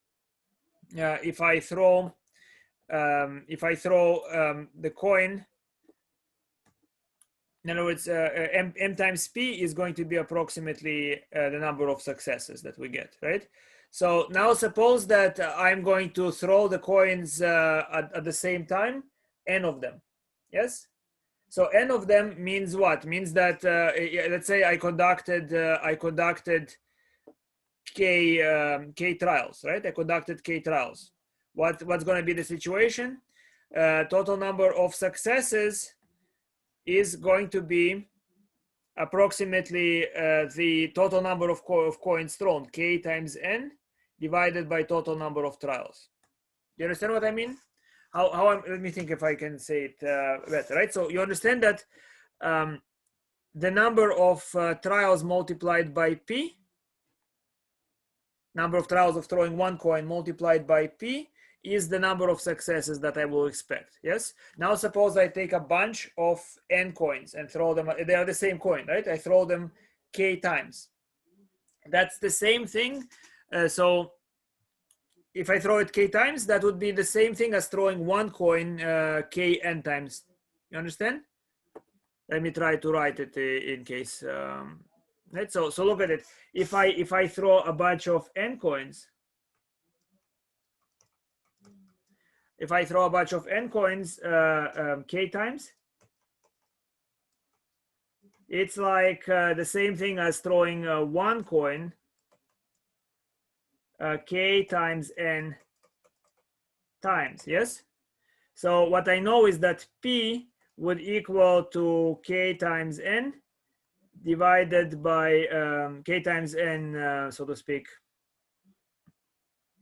throw the coin? In other words, m times p is going to be approximately the number of successes that we get, right? So now suppose that I'm going to throw the coins at the same time, n of them, yes? So n of them means what? Means that let's say I conducted k trials, right? I conducted k trials. What's going to be the situation? Total number of successes is going to be approximately the total number of coins thrown, k times n, divided by total number of trials. Do you understand what I mean? Let me think if I can say it better, right? So you understand that the number of trials multiplied by p, number of trials of throwing one coin multiplied by p, is the number of successes that I will expect. Yes. Now suppose I take a bunch of n coins and throw them. They are the same coin, right? I throw them k times. That's the same thing. So if I throw it k times, that would be the same thing as throwing one coin k n times. You understand? Let me try to write it in case. Right. So look at it. If I throw a bunch of n coins, if I throw a bunch of n coins k times, it's like the same thing as throwing one coin k times n times. Yes. So what I know is that p would equal to k times n divided by k times n, so to speak,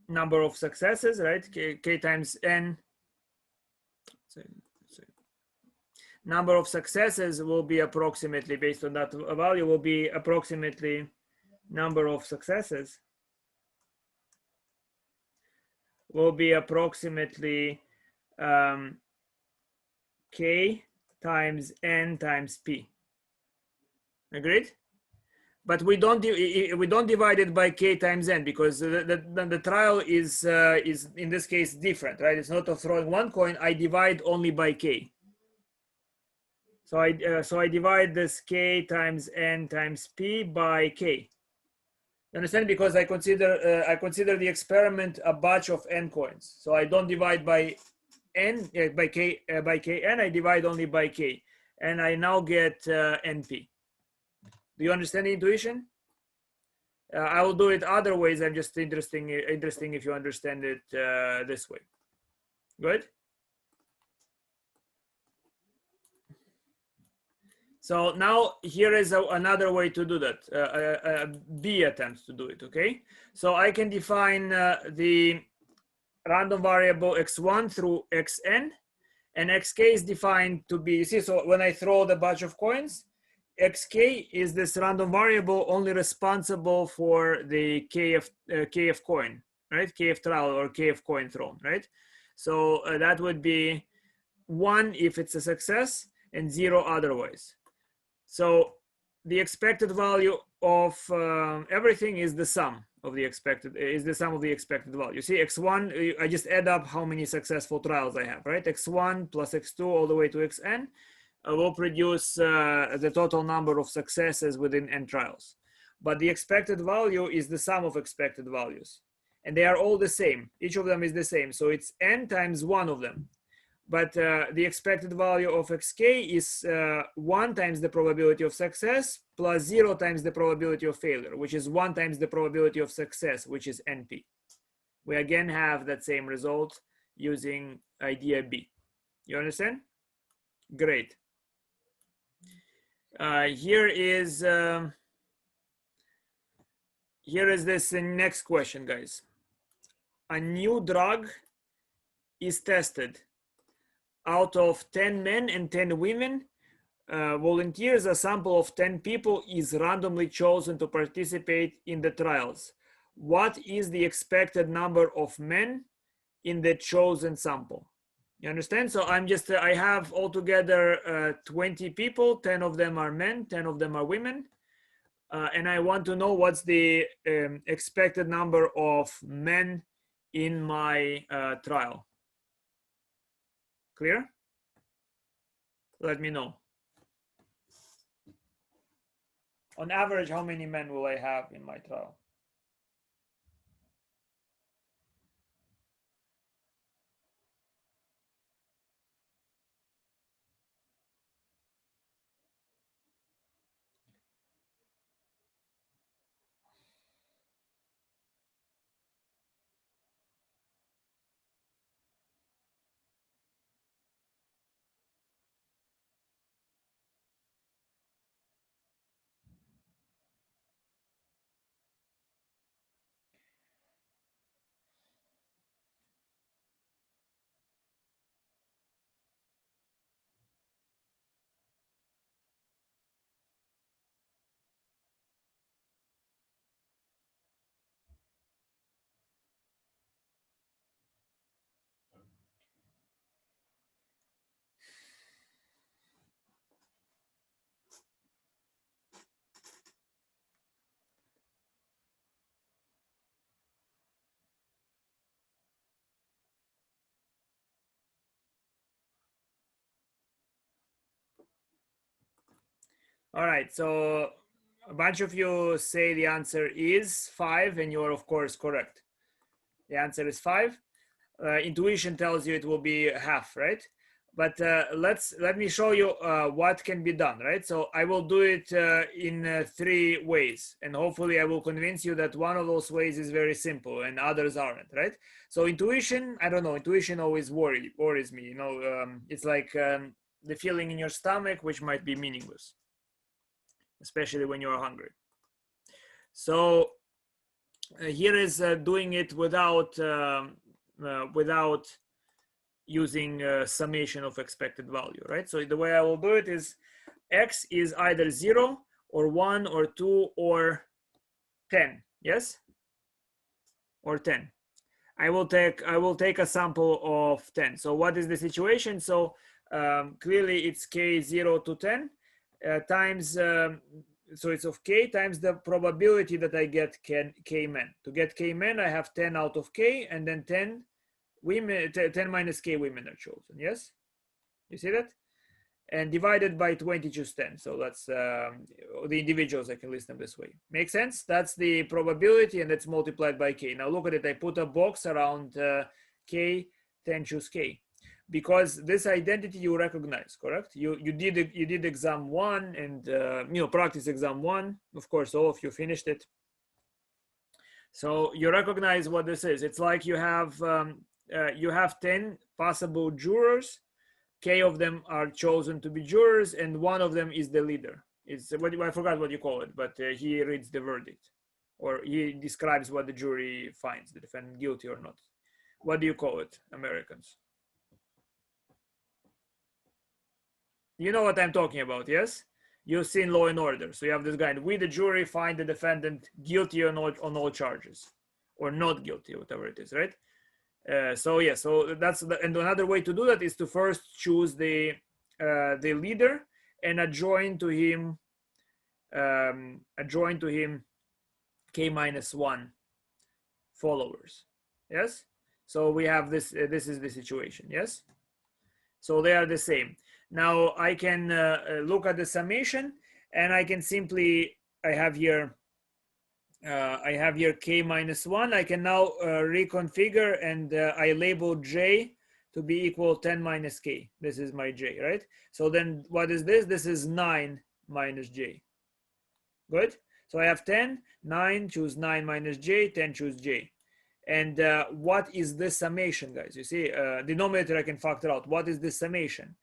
number of successes, right? K times n. Number of successes will be approximately, based on that value, will be approximately number of successes will be approximately k times n times p. Agreed? But we don't divide it by k times n, because the trial is in this case different, right? It's not of throwing one coin. I divide only by k. So I divide this k times n times p by k. You understand? Because I consider the experiment a batch of n coins. So I don't divide by n by kn. I divide only by k, and I now get np. Do you understand the intuition? I will do it other ways. I'm just interesting if you understand it this way. Good. So now here is another way to do that. B attempt to do it. Okay. So I can define the random variable x1 through xn, and xk is defined to be. See, so when I throw the batch of coins, xk is this random variable only responsible for the kf coin, right? Kf trial or kf coin thrown, right? So that would be 1 if it's a success and 0 otherwise. So the expected value of everything is the sum of the expected value. See, x1, I just add up how many successful trials I have, right? x1 plus x2 all the way to xn will produce the total number of successes within n trials. But the expected value is the sum of expected values, and they are all the same. Each of them is the same, so it's n times one of them. But the expected value of xk is 1 times the probability of success plus 0 times the probability of failure, which is 1 times the probability of success, which is np. We again have that same result using idea B. You understand? Great. Here is this next question, guys. A new drug is tested. Out of 10 men and 10 women, volunteers, a sample of 10 people is randomly chosen to participate in the trials. What is the expected number of men in the chosen sample? You understand? So I have altogether 20 people, 10 of them are men, 10 of them are women. And I want to know what's the expected number of men in my trial. Clear? Let me know. On average, how many men will I have in my trial? All right, so a bunch of you say the answer is 5, and you're of course correct. The answer is 5. Intuition tells you it will be half, right? But let me show you what can be done, right? So I will do it in 3 ways, and hopefully I will convince you that one of those ways is very simple and others aren't, right? So intuition, I don't know, intuition always worries me, you know. It's like the feeling in your stomach, which might be meaningless, especially when you're hungry. So here is doing it without using summation of expected value, right? So the way I will do it is x is either 0 or 1 or 2 or 10, yes? Or 10. I will take a sample of 10. So what is the situation? So clearly it's k 0 to 10 times, so it's of k times the probability that I get k men. To get k men, I have 10 out of k, and then 10 women, 10 minus k women are chosen, yes? You see that? And divided by 20, choose 10. So that's the individuals, I can list them this way. Make sense? That's the probability, and that's multiplied by k. Now look at it, I put a box around k, 10, choose k. Because this identity you recognize, correct? You did exam 1 and you know, practice exam 1. Of course, all of you finished it. So you recognize what this is. It's like you have 10 possible jurors. K of them are chosen to be jurors, and one of them is the leader. It's what I forgot what you call it, but he reads the verdict, or he describes what the jury finds the defendant guilty or not. What do you call it, Americans? You know what I'm talking about, yes? You've seen Law and Order. So you have this guy, we the jury find the defendant guilty on all charges, or not guilty, whatever it is, right? So yeah, so that's and another way to do that is to first choose the leader and adjoin to him k minus 1 followers. Yes. So we have this. This is the situation. Yes. So they are the same. Now I can look at the summation, and I can simply I have here k minus 1. I can now reconfigure, and I label j to be equal 10 minus k. This is my j, right? So then what is this? This is 9 minus j. Good. So I have 10, 9, choose 9 minus j, 10, choose j. And what is this summation, guys? You see, denominator I can factor out. What is this summation?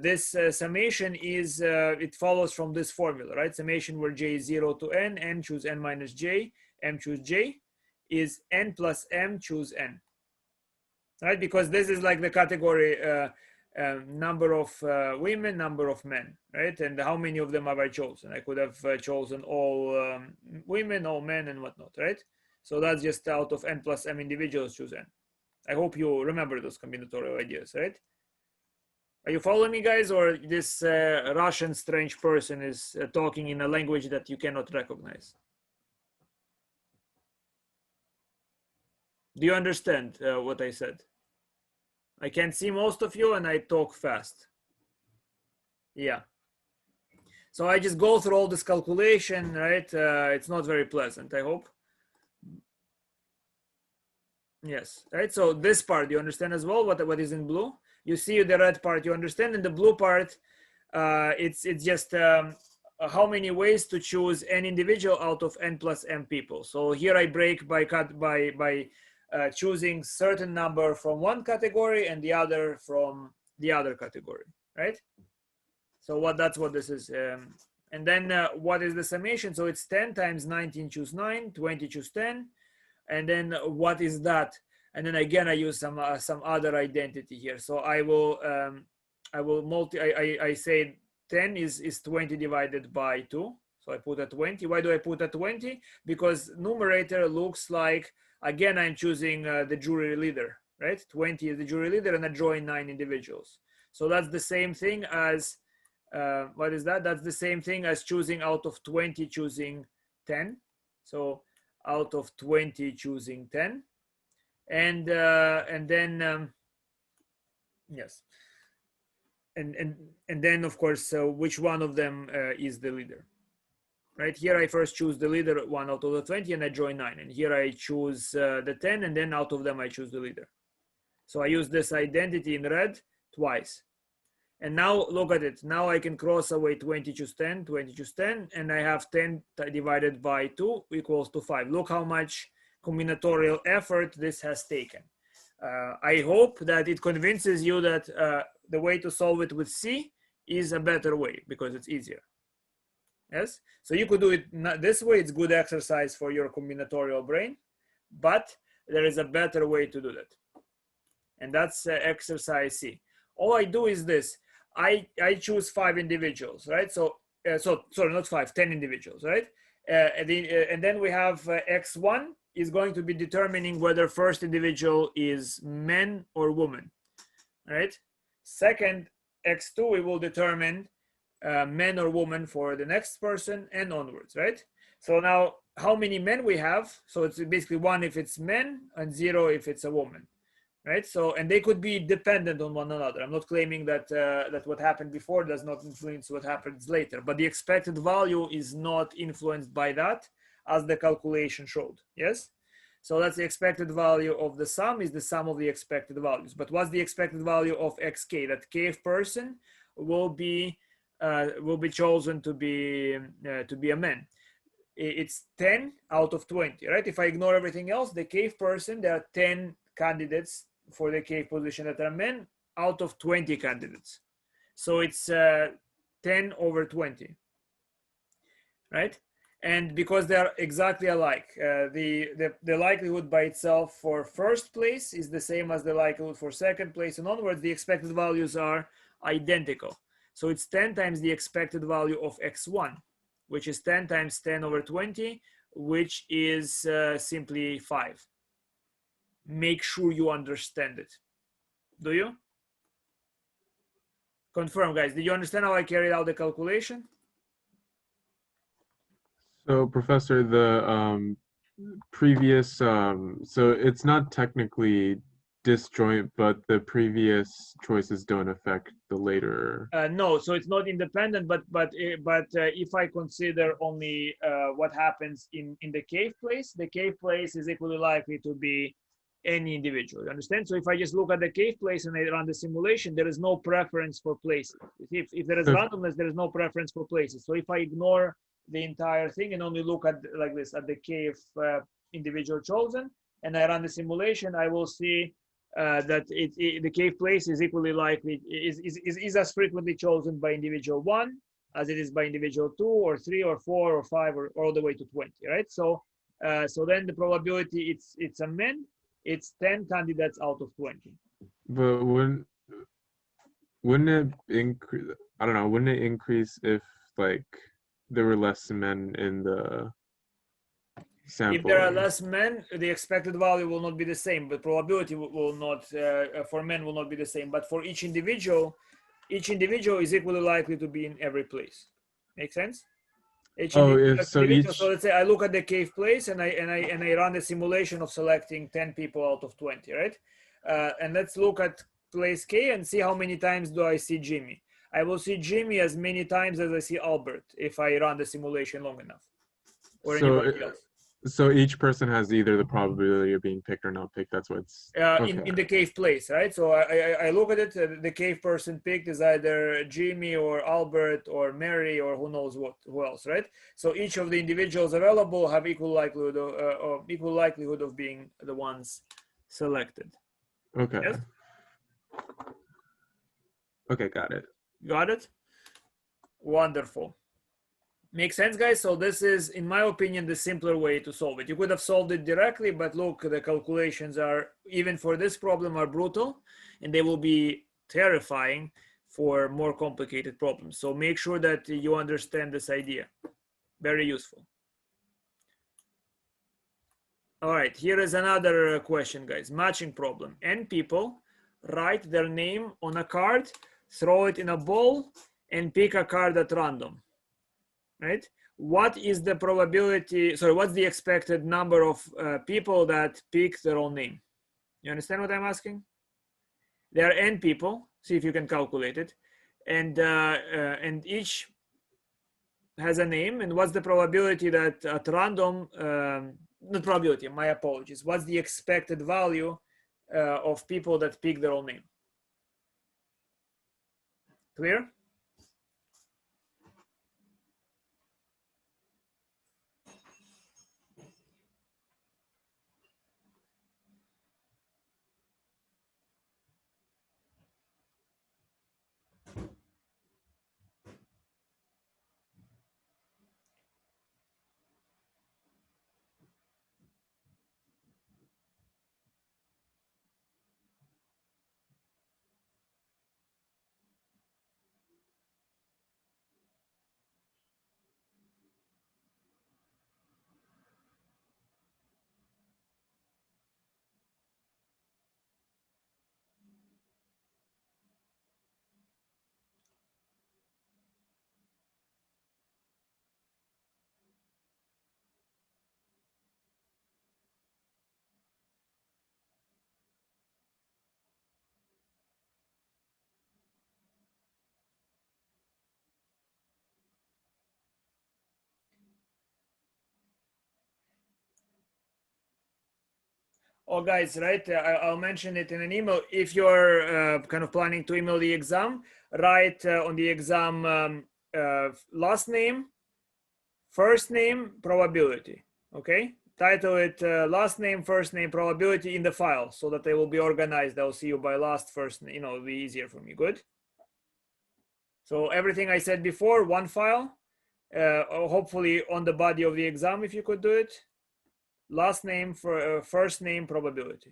This summation is, it follows from this formula, right? Summation where j is 0 to n choose n minus j, m choose j, is n plus m choose n, right? Because this is like the category number of women, number of men, right? And how many of them have I chosen? I could have chosen all women, all men, and whatnot, right? So that's just out of n plus m individuals, choose n. I hope you remember those combinatorial ideas, right? Are you following me, guys? Or this Russian strange person is talking in a language that you cannot recognize? Do you understand what I said? I can see most of you, and I talk fast. Yeah. So I just go through all this calculation, right? It's not very pleasant, I hope. Yes, right? So this part, you understand as well, what is in blue? You see the red part, you understand, and the blue part, it's just how many ways to choose an individual out of n plus m people. So here I break by choosing certain number from one category and the other from the other category, right? So that's what this is. And then what is the summation? So it's 10 times 19, choose 9, 20, choose 10. And then what is that? And then again, I use some other identity here. So I say 10 is 20 divided by 2. So I put a 20. Why do I put a 20? Because numerator looks like, again, I'm choosing the jury leader, right? 20 is the jury leader, and I join 9 individuals. So that's the same thing as, what is that? That's the same thing as choosing out of 20, choosing 10. So out of 20, choosing 10. And then, yes. and then of course, which one of them is the leader. Right here, I first choose the leader 1 out of the 20 and I join 9. And here I choose the 10 and then out of them I choose the leader. So I use this identity in red twice. And now look at it. Now I can cross away 20 choose 10, 20 choose 10, and I have 10 divided by 2 equals to 5. Look how much combinatorial effort this has taken. I hope that it convinces you that the way to solve it with C is a better way because it's easier. Yes, so you could do it this way. It's good exercise for your combinatorial brain, but there is a better way to do that, and that's exercise C. All I do is this: I choose 5 individuals, right? So sorry, not 5, 10 individuals, right? And then we have X1 is going to be determining whether first individual is man or woman, right? Second, X2 we will determine man or woman for the next person and onwards, right? So now how many men we have? So it's basically 1 if it's men and 0 if it's a woman, right? So, and they could be dependent on one another. I'm not claiming that that what happened before does not influence what happens later, but the expected value is not influenced by that, as the calculation showed. Yes, so that's the expected value of the sum is the sum of the expected values. But what's the expected value of xk? That kth person will be chosen to be a man. It's 10 out of 20, right? If I ignore everything else, the kth person, there are 10 candidates for the kth position that are men out of 20 candidates. So it's 10 over 20, right? And because they are exactly alike, the likelihood by itself for first place is the same as the likelihood for second place and onwards. The expected values are identical. So it's 10 times the expected value of x1, which is 10 times 10 over 20, which is simply 5. Make sure you understand it. Do you? Confirm, guys. Did you understand how I carried out the calculation? So, Professor, the previous, so it's not technically disjoint, but the previous choices don't affect the later. No, so it's not independent, but if I consider only what happens in the cave place, the cave place is equally likely to be any individual. You understand? So if I just look at the cave place and I run the simulation, there is no preference for places. If there is randomness, there is no preference for places. So if I ignore the entire thing and only look at like this at the cave individual chosen, and I run the simulation, I will see that the cave place is equally likely is as frequently chosen by individual 1 as it is by individual 2 or 3 or 4 or 5 or all the way to 20, right? So so then the probability it's a man, it's 10 candidates out of 20. But wouldn't it increase? I don't know. Wouldn't it increase if like there were less men in the sample? If there are less men, the expected value will not be the same, but probability will not for men will not be the same. But for each individual is equally likely to be in every place. Make sense? So let's say I look at the cave place and I run the simulation of selecting 10 people out of 20, right? And let's look at place K and see how many times do I see Jimmy. I will see Jimmy as many times as I see Albert if I run the simulation long enough, or anybody else. So each person has either the probability of being picked or not picked. That's what's in the cave place, right? So I look at it. The cave person picked is either Jimmy or Albert or Mary or who knows who else, right? So each of the individuals available have equal likelihood of being the ones selected. Okay. Yes? Okay, got it. Got it? Wonderful. Makes sense, guys? So this is, in my opinion, the simpler way to solve it. You could have solved it directly, but look, the calculations are, even for this problem, are brutal, and they will be terrifying for more complicated problems. So make sure that you understand this idea. Very useful. All right, here is another question, guys. Matching problem. N people write their name on a card, throw it in a bowl, and pick a card at random. Right? What is the probability? Sorry, what's the expected number of people that pick their own name? You understand what I'm asking? There are n people. See if you can calculate it. and each has a name. And what's the probability that at random, not probability, my apologies, what's the expected value of people that pick their own name? Clear? Oh, guys, right? I'll mention it in an email. If you're kind of planning to email the exam, write on the exam last name, first name, probability. Okay? Title it last name, first name, probability in the file so that they will be organized. I'll see you by last, first, it'll be easier for me. Good? So everything I said before, one file, hopefully on the body of the exam, if you could do it. Last name, for first name, probability.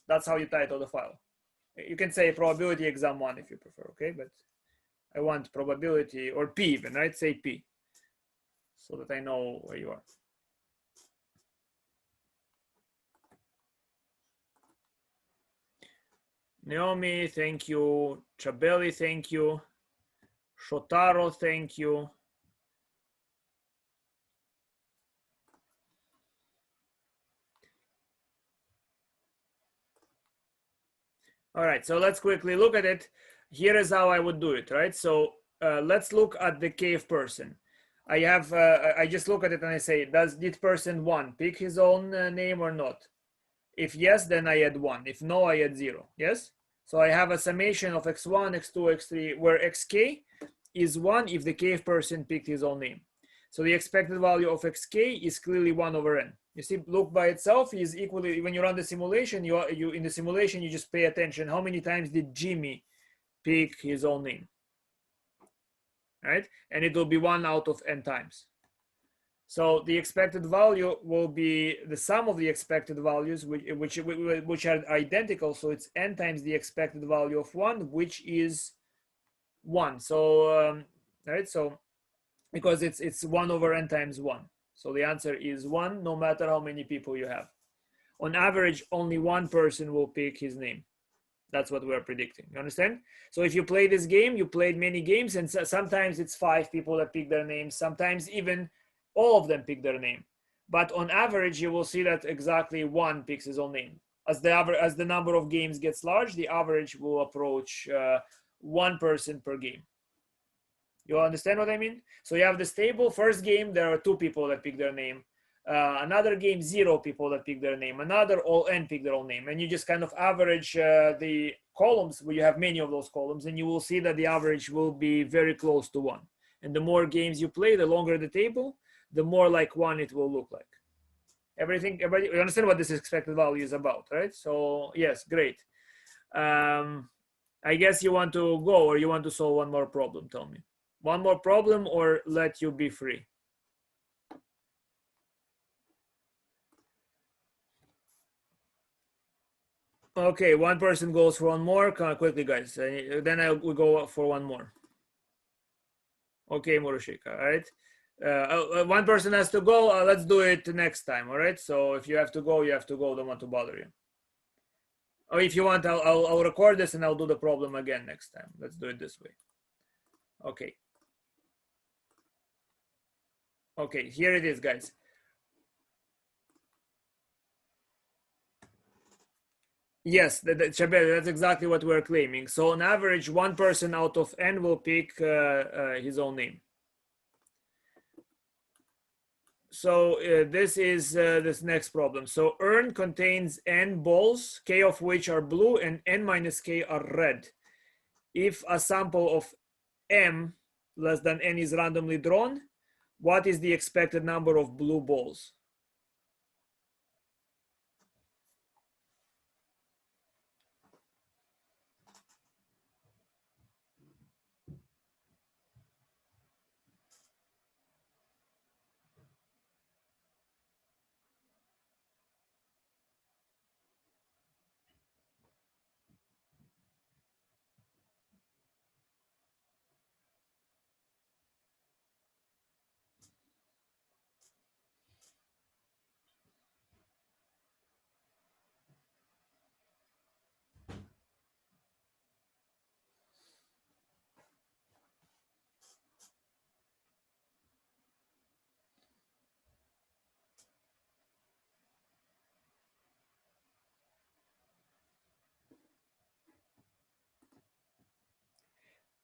That's how you title the file. You can say probability exam 1 if you prefer, okay? But I want probability, or P even, right? Say P, so that I know where you are. Naomi, thank you. Chabeli, thank you. Shotaro, thank you. All right, so let's quickly look at it. Here is how I would do it, right? So let's look at the cave person. I just look at it and I say, did person 1 pick his own name or not? If yes, then I add 1. If no, I add 0. Yes? So I have a summation of x1, x2, x3, where xk is 1 if the cave person picked his own name. So the expected value of xk is clearly 1 over n. You see, look by itself is equally, when you run the simulation, you in the simulation, you just pay attention. How many times did Jimmy pick his own name? Right? And it will be 1 out of n times. So the expected value will be the sum of the expected values, which are identical. So it's n times the expected value of 1, which is 1. So, right? So because it's 1 over n times 1. So the answer is 1, no matter how many people you have. On average, only one person will pick his name. That's what we're predicting. You understand? So if you play this game, you played many games, and sometimes it's 5 people that pick their names. Sometimes even all of them pick their name. But on average, you will see that exactly 1 picks his own name. As the number of games gets large, the average will approach 1 person per game. You understand what I mean? So you have this table. First game, there are 2 people that pick their name. Another game, 0 people that pick their name. Another, all n pick their own name. And you just kind of average the columns where you have many of those columns, and you will see that the average will be very close to 1. And the more games you play, the longer the table, the more like 1 it will look like. Everybody, you understand what this expected value is about, right? So yes, great. I guess you want to go, or you want to solve one more problem, tell me. One more problem, or let you be free? Okay, one person goes for one more. Quickly, guys. Then I will go for one more. Okay, Murushika. All right. One person has to go. Let's do it next time. All right. So if you have to go, you have to go. Don't want to bother you. Or if you want, I'll record this and I'll do the problem again next time. Let's do it this way. Okay. Okay, here it is, guys. Yes, Chabelle, that's exactly what we're claiming. So on average, one person out of n will pick his own name. So this is this next problem. So urn contains n balls, k of which are blue and n minus k are red. If a sample of m less than n is randomly drawn, what is the expected number of blue balls?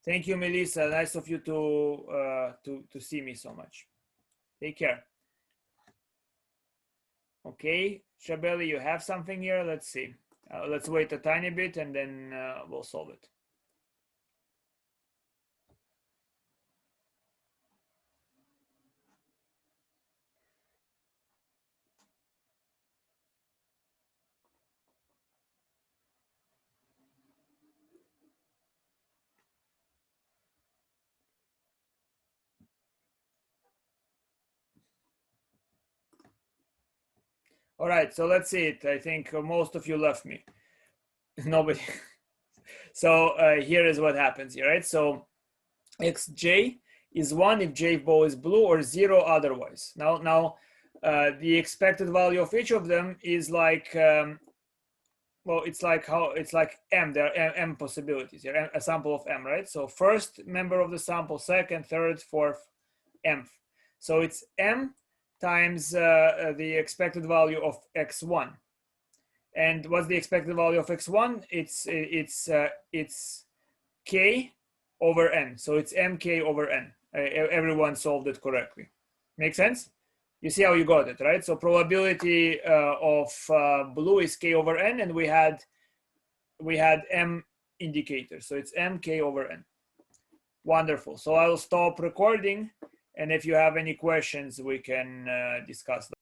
Thank you, Melissa. Nice of you to see me so much. Take care. Okay, Chabelle, you have something here? Let's see. Let's wait a tiny bit and then we'll solve it. All right, so let's see it. I think most of you left me. Nobody. So here is what happens here, right? So xj is 1 if j ball is blue or 0 otherwise. Now the expected value of each of them is like, well, it's like m. There are m possibilities here, a sample of m, right? So first member of the sample, second, third, fourth, mth. So it's m times the expected value of x1. And what's the expected value of x1? It's k over n. So it's mk over n. Everyone solved it correctly. Make sense? You see how you got it, right? So probability of blue is k over n, and we had m indicators. So it's mk over n. Wonderful. So I'll stop recording. And if you have any questions, we can discuss them.